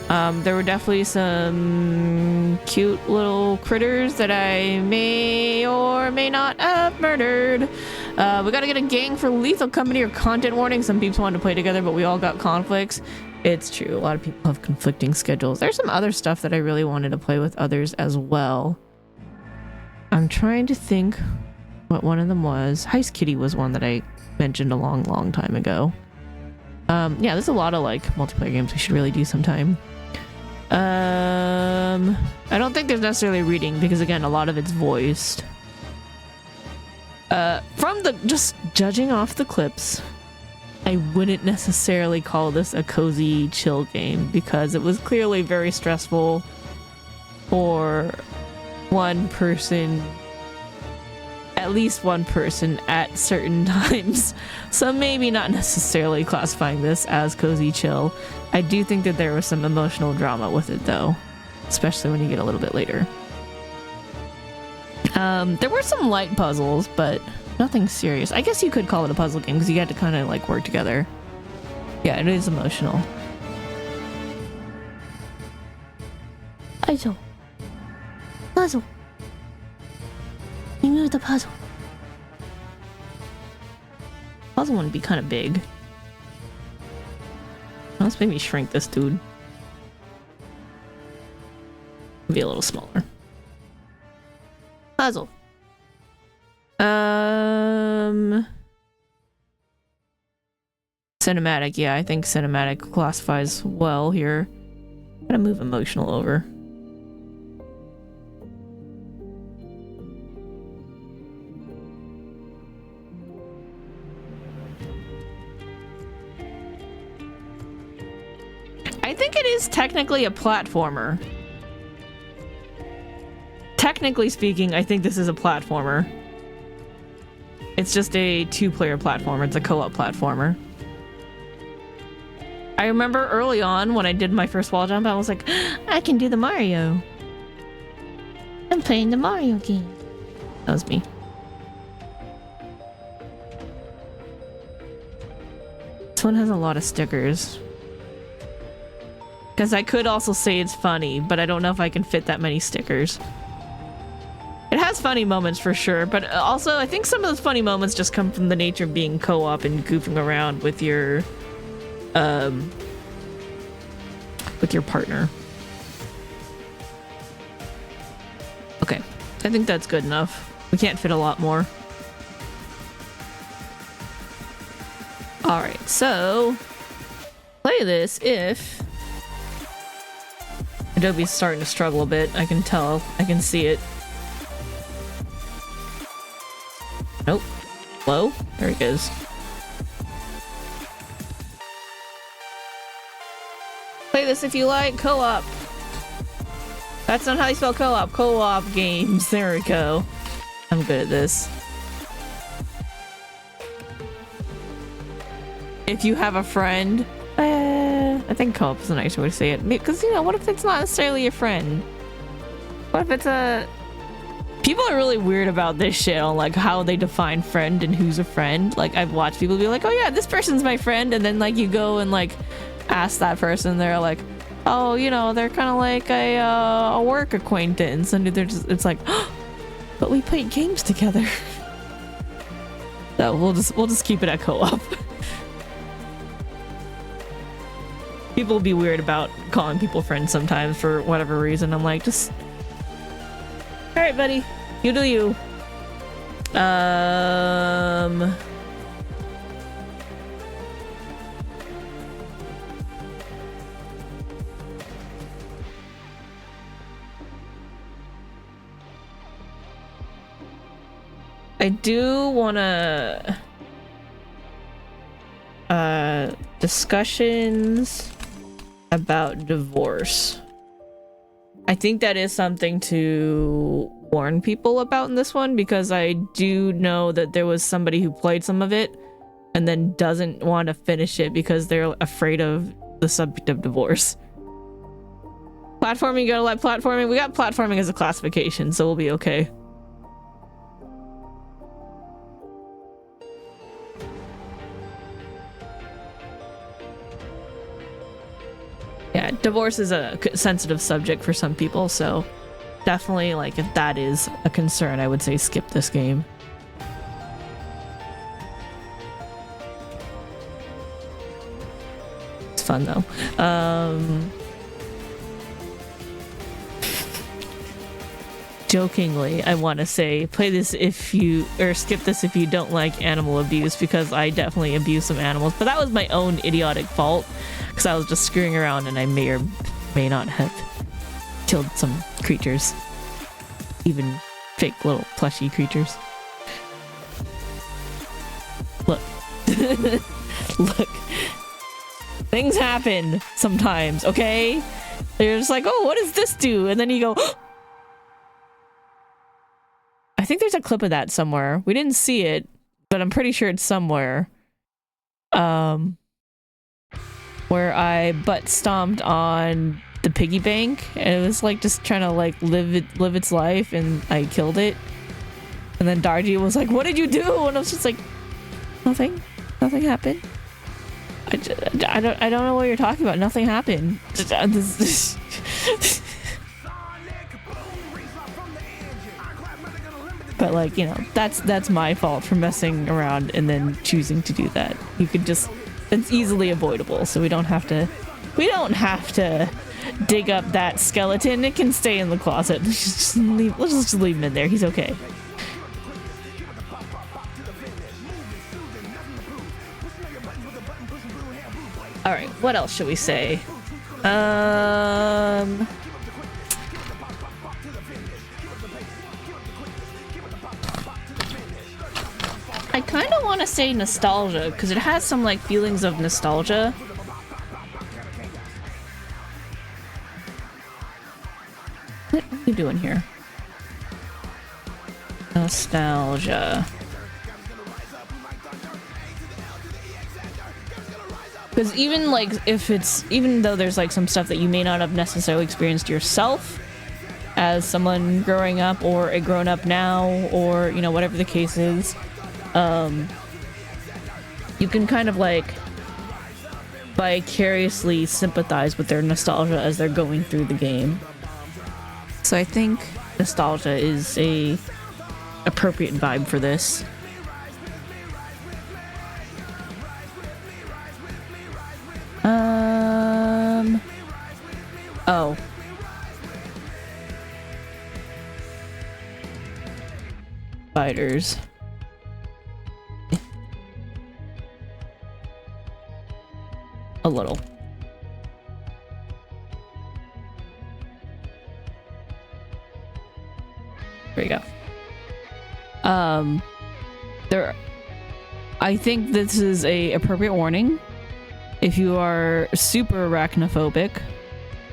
There were definitely some cute little critters that I may or may not have murdered. We gotta get a gang for Lethal Company or content warning. Some people wanted to play together, but we all got conflicts. It's true. A lot of people have conflicting schedules. There's some other stuff that I really wanted to play with others as well. I'm trying to think what one of them was. Heist Kitty was one that I mentioned a long time ago. Yeah, there's a lot of like multiplayer games we should really do sometime. I don't think there's necessarily reading because again, a lot of it's voiced. From the just judging off the clips, I wouldn't necessarily call this a cozy chill game because it was clearly very stressful for one person, at least one person at certain times. So maybe not necessarily classifying this as cozy chill. I do think that there was some emotional drama with it though, especially when you get a little bit later. There were some light puzzles, but nothing serious. I guess you could call it a puzzle game because you had to kind of like work together. Yeah, it is emotional. Puzzle. Puzzle. Remove the puzzle. Puzzle one would be kind of big. Let's maybe shrink this dude. Be a little smaller. Puzzle. Cinematic, yeah, I think cinematic classifies well here. Gotta move emotional over. I think it is technically a platformer. Technically speaking, I think this is a platformer. It's just a two-player platformer. It's a co-op platformer. I remember early on when I did my first wall jump, I was like, I can do the Mario. I'm playing the Mario game. That was me. This one has a lot of stickers. Because I could also say it's funny, but I don't know if I can fit that many stickers. It has funny moments for sure, but also I think some of those funny moments just come from the nature of being co-op and goofing around with your partner. Okay, I think that's good enough. We can't fit a lot more. Alright, so play this if Adobe's starting to struggle a bit. I can tell. I can see it. Nope. Low? There he goes. Play this if you like. Co-op. That's not how you spell co-op. Co-op games. There we go. I'm good at this. If you have a friend... I think co-op is a nicer way to say it. Because, you know, what if it's not necessarily your friend? What if it's a... People are really weird about this shit on, like, how they define friend and who's a friend. Like, I've watched people be like, oh yeah, this person's my friend. And then, like, you go and, like, ask that person. They're like, oh, you know, they're kind of like a work acquaintance. And they're just, it's like, oh, but we played games together. So we'll just keep it at co-op. People be weird about calling people friends sometimes for whatever reason. I'm like, just... Alright, buddy. You do you. I do wanna... discussions about divorce. I think that is something to warn people about in this one, because I do know that there was somebody who played some of it and then doesn't want to finish it because they're afraid of the subject of divorce. Platforming, you gotta like platforming. We got platforming as a classification, so we'll be okay. Yeah, divorce is a sensitive subject for some people, so definitely, like, if that is a concern, I would say skip this game. It's fun, though. Jokingly, I want to say, play this if you, or skip this if you don't like animal abuse, because I definitely abuse some animals, but that was my own idiotic fault. Because I was just screwing around and I may or may not have killed some creatures. Even fake little plushy creatures. Look. Look. Things happen sometimes, okay? You're just like, oh, what does this do? And then you go... I think there's a clip of that somewhere. We didn't see it, but I'm pretty sure it's somewhere. Where I butt stomped on the piggy bank, and it was like just trying to like live its life, and I killed it. And then Darji was like, "What did you do?" And I was just like, "Nothing. Nothing happened. I don't know what you're talking about. Nothing happened." But like, you know, that's my fault for messing around and then choosing to do that. You could just... It's easily avoidable, so we don't have to dig up that skeleton. It can stay in the closet. Let's just leave him in there. He's okay. All right, what else should we say? I kind of want to say nostalgia because it has some like feelings of nostalgia. What are you doing here? Nostalgia. Because even like even though there's like some stuff that you may not have necessarily experienced yourself as someone growing up or a grown up now, or you know, whatever the case is, you can kind of like vicariously sympathize with their nostalgia as they're going through the game. So I think nostalgia is a appropriate vibe for this. Oh. Spiders. A little. There you go. I think this is a appropriate warning. If you are super arachnophobic,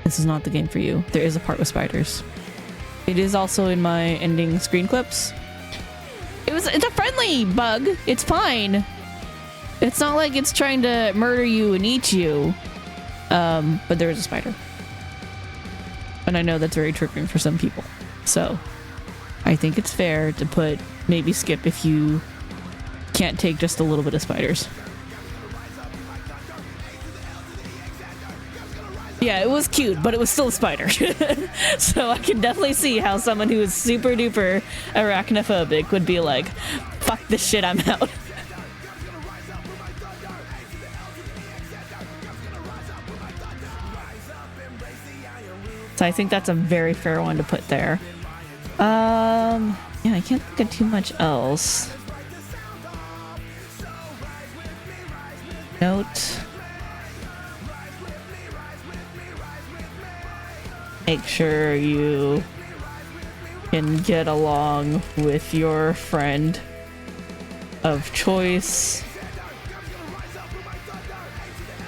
this is not the game for you. There is a part with spiders. It is also in my ending screen clips. It's a friendly bug. It's fine. It's not like it's trying to murder you and eat you. But there is a spider. And I know that's very triggering for some people. So I think it's fair to maybe skip if you can't take just a little bit of spiders. Yeah, it was cute, but it was still a spider. So I can definitely see how someone who is super duper arachnophobic would be like, fuck this shit, I'm out. So I think that's a very fair one to put there. Yeah, I can't think of too much else. Note. Make sure you can get along with your friend of choice,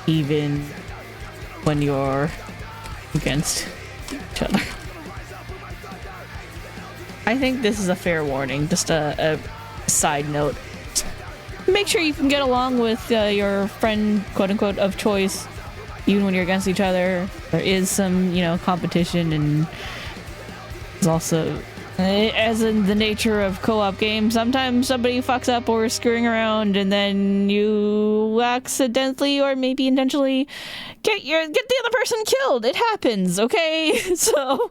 even when you're against each other. I think this is a fair warning, just a side note. Make sure you can get along with your friend, quote-unquote, of choice, even when you're against each other. There is some, you know, competition, and there's also, as in the nature of co-op games, sometimes somebody fucks up or is screwing around, and then you accidentally or maybe intentionally get the other person killed. It happens, okay? So,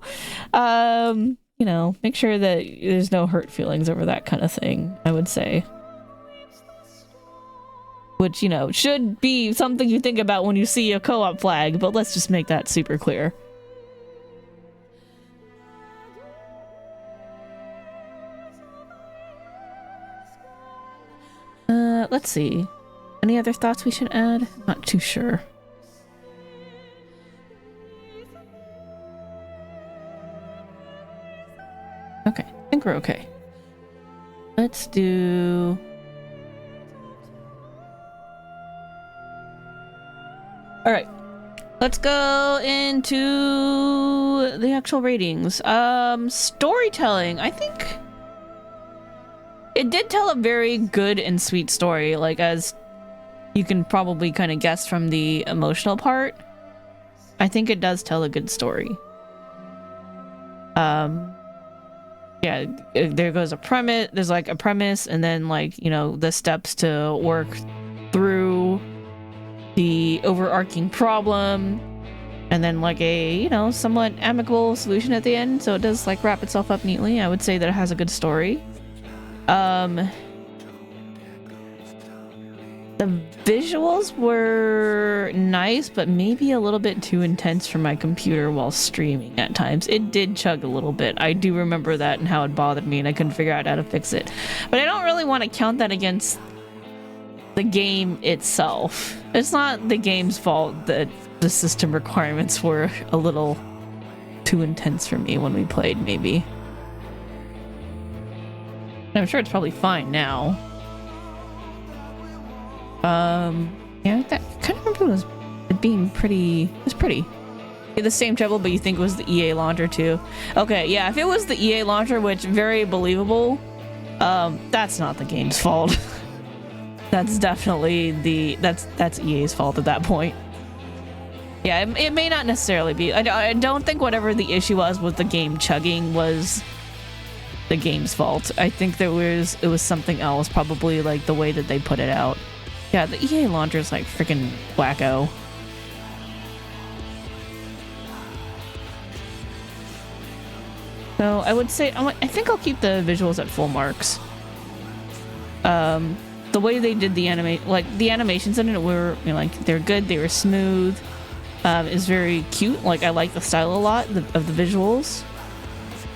you know, make sure that there's no hurt feelings over that kind of thing, I would say. Which, you know, should be something you think about when you see a co-op flag, but let's just make that super clear. Let's see. Any other thoughts we should add? Not too sure. Okay, I think we're okay. Let's do... Alright, let's go into the actual ratings. Storytelling, I think it did tell a very good and sweet story, like, as you can probably kind of guess from the emotional part. I think it does tell a good story. Yeah, there goes a premise, there's like a premise, and then, like, you know, the steps to work through the overarching problem, and then like a, you know, somewhat amicable solution at the end. So it does like wrap itself up neatly. I would say that it has a good story. The visuals were nice, but maybe a little bit too intense for my computer while streaming at times. It did chug a little bit. I do remember that and how it bothered me, and I couldn't figure out how to fix it. But I don't really want to count that against the game itself. It's not the game's fault that the system requirements were a little too intense for me when we played, maybe. I'm sure it's probably fine now. Yeah, that kind of remember it being pretty. It was pretty. The same trouble, but you think it was the EA launcher too. Okay, yeah, if it was the EA launcher, which very believable, that's not the game's fault. That's definitely that's EA's fault at that point. Yeah, it may not necessarily be. I don't think whatever the issue was with the game chugging was the game's fault. I think it was something else, probably like the way that they put it out. Yeah, the EA launcher is like freaking wacko. So I would say I think I'll keep the visuals at full marks. The way they did the animations in it were, you know, like they're good. They were smooth. Is very cute. Like I like the style a lot of the visuals.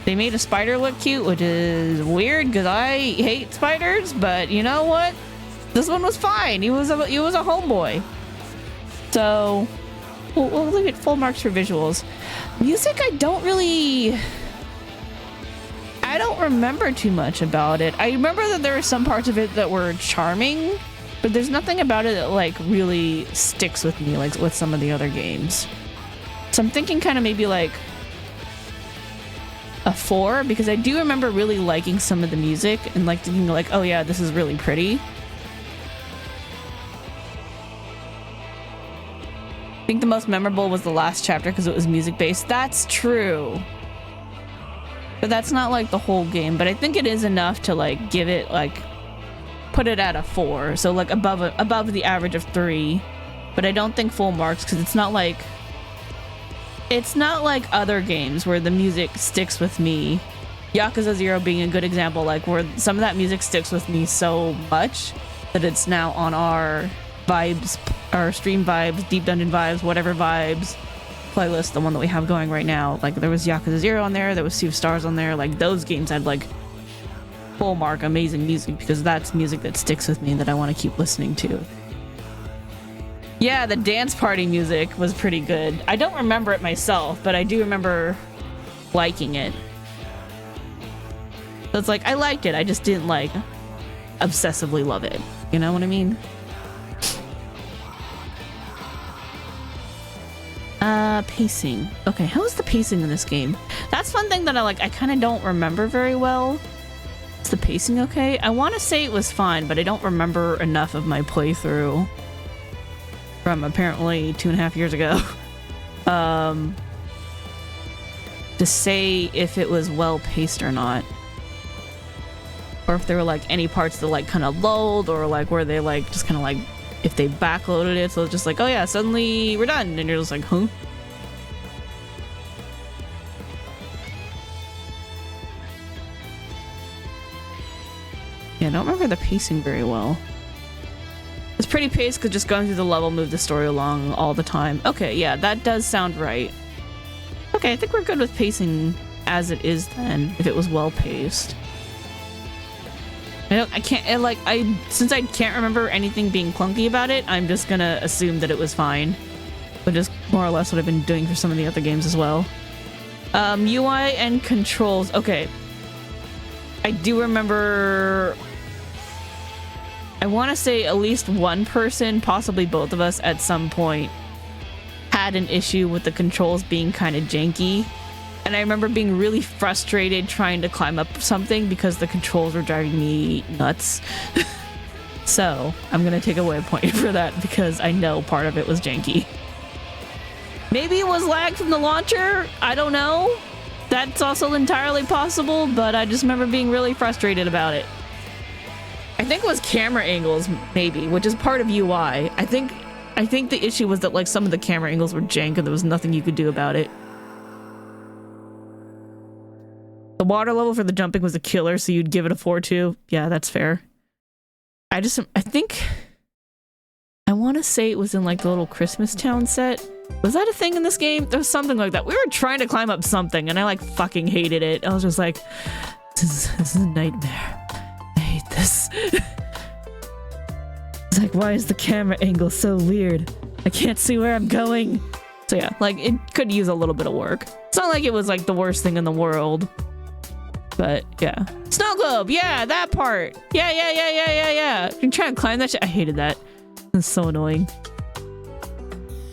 They made a spider look cute, which is weird because I hate spiders. But you know what? This one was fine. He was a homeboy. So we'll leave it full marks for visuals. Music, I don't remember too much about it. I remember that there were some parts of it that were charming, but there's nothing about it that like really sticks with me like with some of the other games. So I'm thinking kind of maybe like a 4, because I do remember really liking some of the music and like thinking like, oh yeah, this is really pretty. I think the most memorable was the last chapter because it was music based. That's true. But that's not like the whole game, but I think it is enough to like give it like put it at a 4. So like above the average of 3. But I don't think full marks because it's not like other games where the music sticks with me. Yakuza 0 being a good example, like where some of that music sticks with me so much that it's now on our vibes, our stream vibes, deep dungeon vibes, whatever vibes playlist, the one that we have going right now. Like there was Yakuza 0 on there was Sea of Stars on there. Like those games had like full mark amazing music because that's music that sticks with me that I want to keep listening to. Yeah, the dance party music was pretty good. I don't remember it myself, but I do remember liking it. So it's like I liked it, I just didn't like obsessively love it. You know what I mean? Pacing. Okay, how is the pacing in this game? That's one thing that I kind of don't remember very well. Is the pacing okay? I want to say it was fine, but I don't remember enough of my playthrough from apparently 2.5 years ago to say if it was well paced or not, or if there were like any parts that like kind of lulled, or like where they like just kind of like if they backloaded it, so it's just like, oh yeah, suddenly we're done, and you're just like, huh? Yeah, I don't remember the pacing very well. It's pretty paced because just going through the level moved the story along all the time. Okay, yeah, that does sound right. Okay, I think we're good with pacing as it is then, if it was well paced. Since I can't remember anything being clunky about it, I'm just gonna assume that it was fine. Which is more or less what I've been doing for some of the other games as well. UI and controls. Okay. I do remember... I want to say at least one person, possibly both of us at some point, had an issue with the controls being kind of janky. And I remember being really frustrated trying to climb up something because the controls were driving me nuts. So I'm going to take away a point for that because I know part of it was janky. Maybe it was lag from the launcher. I don't know. That's also entirely possible, but I just remember being really frustrated about it. I think it was camera angles, maybe, which is part of UI. I think the issue was that like some of the camera angles were jank and there was nothing you could do about it. The water level for the jumping was a killer, so you'd give it a 4 too. Yeah, that's fair. I think I want to say it was in like the little Christmas town set. Was that a thing in this game? There was something like that. We were trying to climb up something and I like fucking hated it. I was just like, this is a nightmare. I hate this. It's like, why is the camera angle so weird? I can't see where I'm going. So yeah, like it could use a little bit of work. It's not like it was like the worst thing in the world. But yeah. Snow globe, yeah, that part. Yeah. You're trying to climb that shit. I hated that. It's so annoying.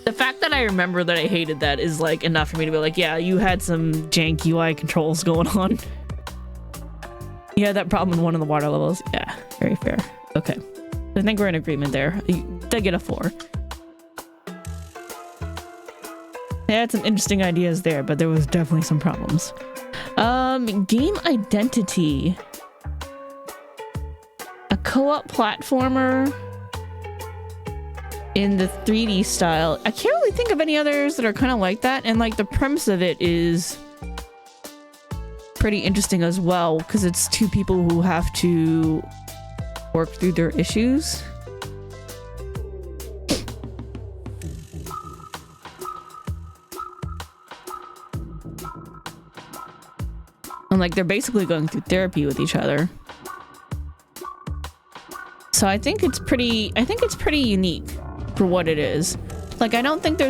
The fact that I remember that I hated that is like enough for me to be like, yeah, you had some jank UI controls going on. You had that problem in one of the water levels. Yeah, very fair. Okay. I think we're in agreement there. You did get a 4. They had some interesting ideas there, but there was definitely some problems. Game identity. A co-op platformer in the 3D style. I can't really think of any others that are kind of like that, and like the premise of it is pretty interesting as well because it's two people who have to work through their issues. And like they're basically going through therapy with each other. So I think it's pretty unique for what it is. Like I don't think there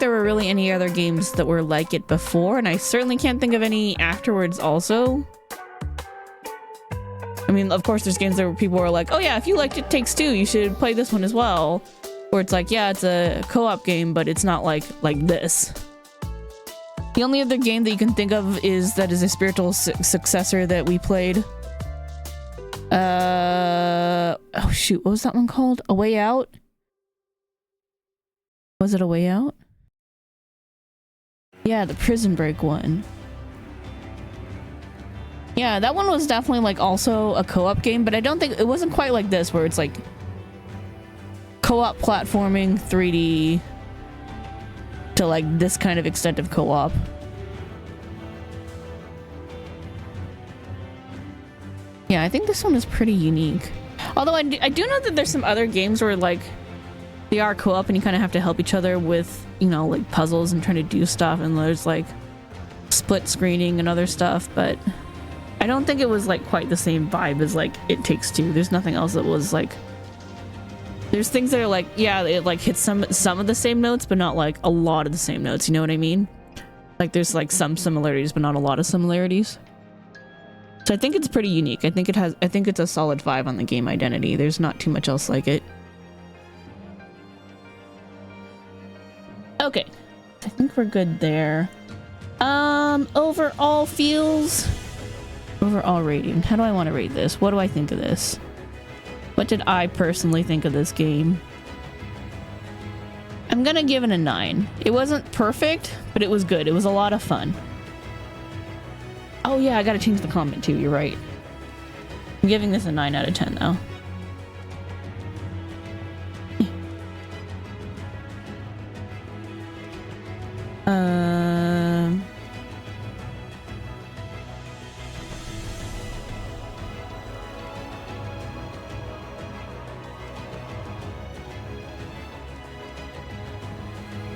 were really any other games that were like it before, and I certainly can't think of any afterwards also. I mean, of course there's games where people are like, oh yeah, if you liked It Takes Two, you should play this one as well. Where it's like, yeah, it's a co-op game, but it's not like this. The only other game that you can think of is a spiritual successor that we played. Oh shoot, what was that one called? A Way Out? Was it A Way Out? Yeah, the Prison Break one. Yeah, that one was definitely like also a co-op game, but I don't think it wasn't quite like this where it's like co-op platforming 3D to like this kind of extent of co-op. Yeah, I think this one is pretty unique. Although I do know that there's some other games where like they are co-op and you kind of have to help each other with, you know, like puzzles and trying to do stuff, and there's like split screening and other stuff, but I don't think it was like quite the same vibe as like It Takes Two. There's nothing else that was like, there's things that are like, yeah, it like hits some of the same notes, but not like a lot of the same notes, you know what I mean? Like there's like some similarities, but not a lot of similarities. So I think it's pretty unique. I think it's a solid 5 on the game identity. There's not too much else like it. Okay. I think we're good there. Overall feels... Overall rating. How do I want to rate this? What do I think of this? What did I personally think of this game? I'm gonna give it a 9. It wasn't perfect, but it was good. It was a lot of fun. Oh yeah, I gotta change the comment too, you're right. I'm giving this a 9 out of 10 though.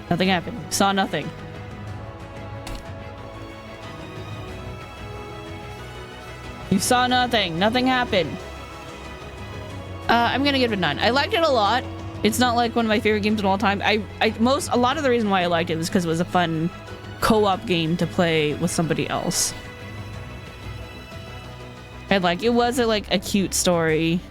Nothing happened. Saw nothing. You saw nothing. Nothing happened. I'm gonna give it a 9. I liked it a lot. It's not like one of my favorite games of all time. A lot of the reason why I liked it was because it was a fun co-op game to play with somebody else. And like it was a cute story.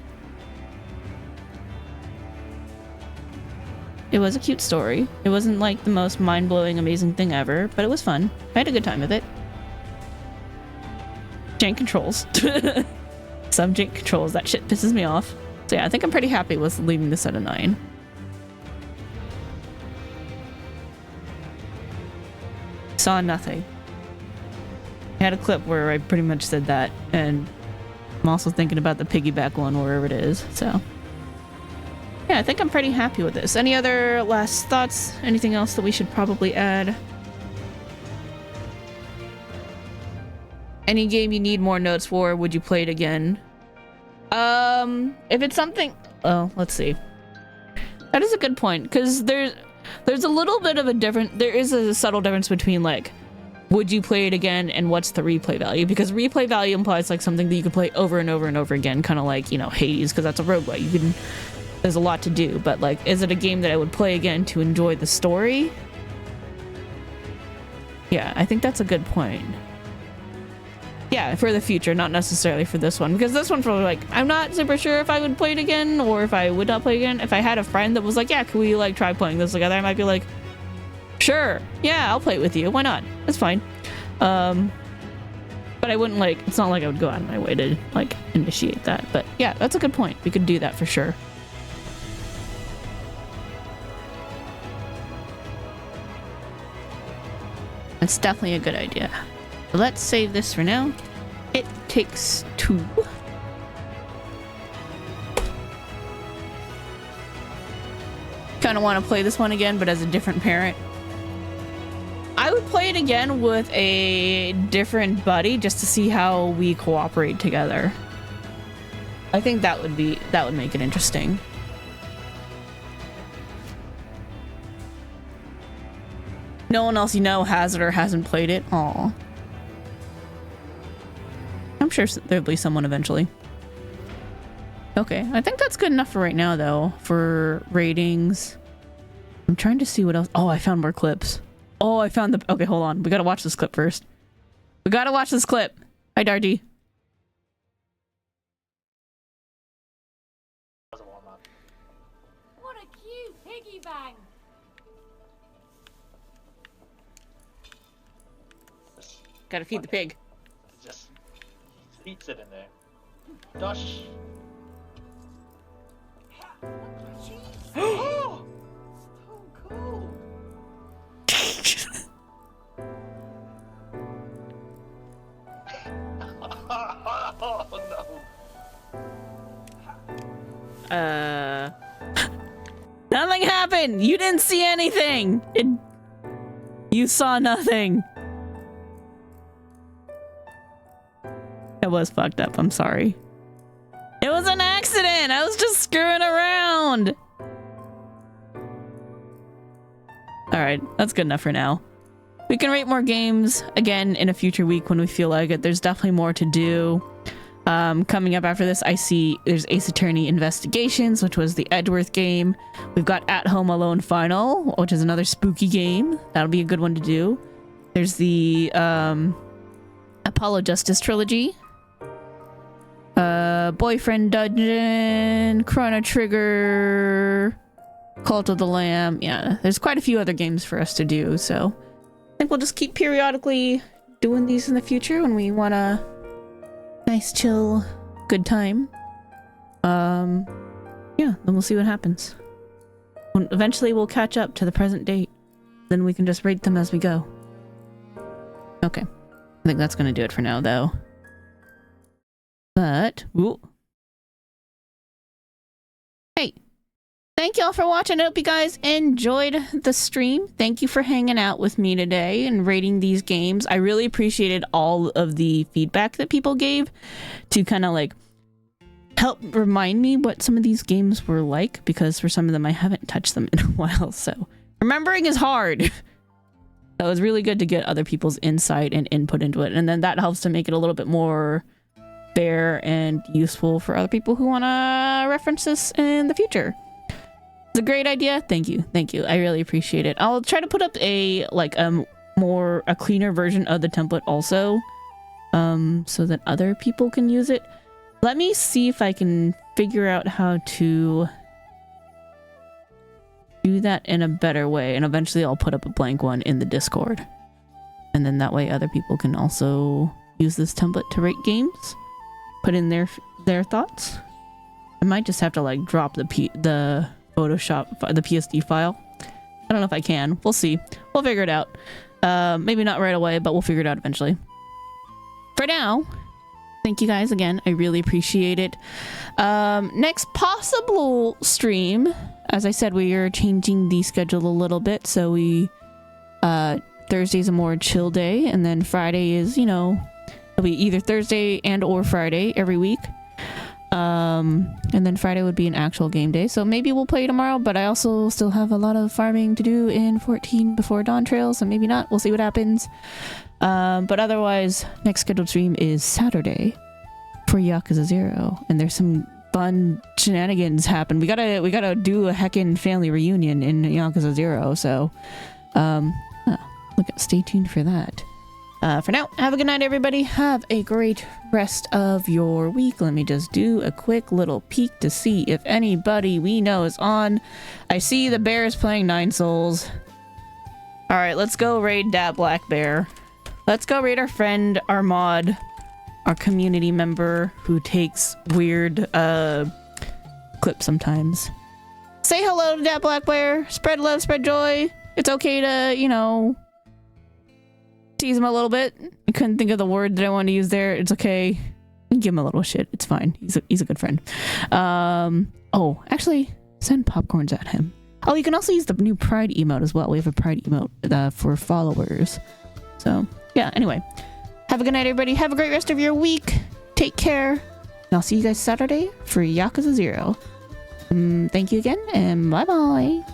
It was a cute story. It wasn't like the most mind-blowing, amazing thing ever, but it was fun. I had a good time with it. Jank controls. Some jank controls. That shit pisses me off. So yeah, I think I'm pretty happy with leaving this at a 9. Saw nothing. I had a clip where I pretty much said that, and I'm also thinking about the piggyback one wherever it is, so. Yeah, I think I'm pretty happy with this. Any other last thoughts? Anything else that we should probably add? Any game you need more notes for, would you play it again? If it's something, oh, let's see. That is a good point, because there's a little bit of a there is a subtle difference between like, would you play it again and what's the replay value? Because replay value implies like something that you can play over and over and over again, kind of like, you know, Hades, because that's a roguelike. There's a lot to do, but like, is it a game that I would play again to enjoy the story? Yeah, I think that's a good point. Yeah, for the future, not necessarily for this one, because this one, for like, I'm not super sure if I would play it again or if I would not play again. If I had a friend that was like, yeah, can we like try playing this together? I might be like, sure, yeah, I'll play it with you. Why not? It's fine. But I wouldn't like, it's not like I would go out of my way to like initiate that. But yeah, that's a good point. We could do that for sure. It's definitely a good idea. Let's save this for now. It Takes Two. Kind of want to play this one again, but as a different parent. I would play it again with a different buddy just to see how we cooperate together. I think that would make it interesting. No one else you know has it or hasn't played it. Aw. I'm sure there'll be someone eventually. Okay, I think that's good enough for right now, though, for ratings. I'm trying to see what else. Oh, I found more clips. Oh, I found the... Okay, hold on. We gotta watch this clip first. We gotta watch this clip. Hi, Darty. What a cute piggy bank! Gotta feed the pig. Just eats it in there. Dosh. Oh, cool. Oh no. Nothing happened! You didn't see anything! You saw nothing. It was fucked up, I'm sorry. It was an accident! I was just screwing around! Alright, that's good enough for now. We can rate more games again in a future week when we feel like it. There's definitely more to do. Coming up after this, I see there's Ace Attorney Investigations, which was the Edgeworth game. We've got At Home Alone Final, which is another spooky game. That'll be a good one to do. There's the Apollo Justice Trilogy. Boyfriend Dungeon, Chrono Trigger, Cult of the Lamb. Yeah, there's quite a few other games for us to do, so I think we'll just keep periodically doing these in the future when we want a nice, chill, good time. Yeah, then we'll see what happens. Eventually we'll catch up to the present date. Then we can just rate them as we go. Okay. I think that's gonna do it for now, though. But, ooh. Hey, thank y'all for watching. I hope you guys enjoyed the stream. Thank you for hanging out with me today and rating these games. I really appreciated all of the feedback that people gave to kind of like help remind me what some of these games were like, because for some of them I haven't touched them in a while, so remembering is hard. That was really good to get other people's insight and input into it, and then that helps to make it a little bit more fair and useful for other people who want to reference this in the future. It's a great idea. Thank you. Thank you. I really appreciate it. I'll try to put up a cleaner version of the template also, so that other people can use it. Let me see if I can figure out how to do that in a better way, and eventually I'll put up a blank one in the Discord, and then that way other people can also use this template to rate games. Put in their thoughts. I might just have to like drop the Photoshop, the PSD file. I don't know if I can. We'll see. We'll figure it out. Maybe not right away, but we'll figure it out eventually. For now, thank you guys again. I really appreciate it. Next possible stream, as I said, we are changing the schedule a little bit, so we Thursday's a more chill day, and then Friday is, you know, it'll be either Thursday and or Friday every week. And then Friday would be an actual game day, so maybe we'll play tomorrow, but I also still have a lot of farming to do in 14 before Dawn Trail, so maybe not. We'll see what happens. But otherwise, next scheduled stream is Saturday for Yakuza 0, and there's some fun shenanigans happen. We gotta do a heckin' family reunion in Yakuza 0, so stay tuned for that. For now, have a good night, everybody. Have a great rest of your week. Let me just do a quick little peek to see if anybody we know is on. I see the bears playing 9 Souls. Alright, let's go raid that black bear. Let's go raid our friend, our mod, our community member who takes weird clips sometimes. Say hello to that black bear. Spread love, spread joy. It's okay to, you know, tease him a little bit. I couldn't think of the word that I wanted to use there. It's okay. You can give him a little shit. It's fine. He's a good friend. Oh, actually, send popcorns at him. Oh, you can also use the new Pride emote as well. We have a Pride emote for followers. So, yeah, anyway. Have a good night, everybody. Have a great rest of your week. Take care. And I'll see you guys Saturday for Yakuza 0. Thank you again, and bye-bye.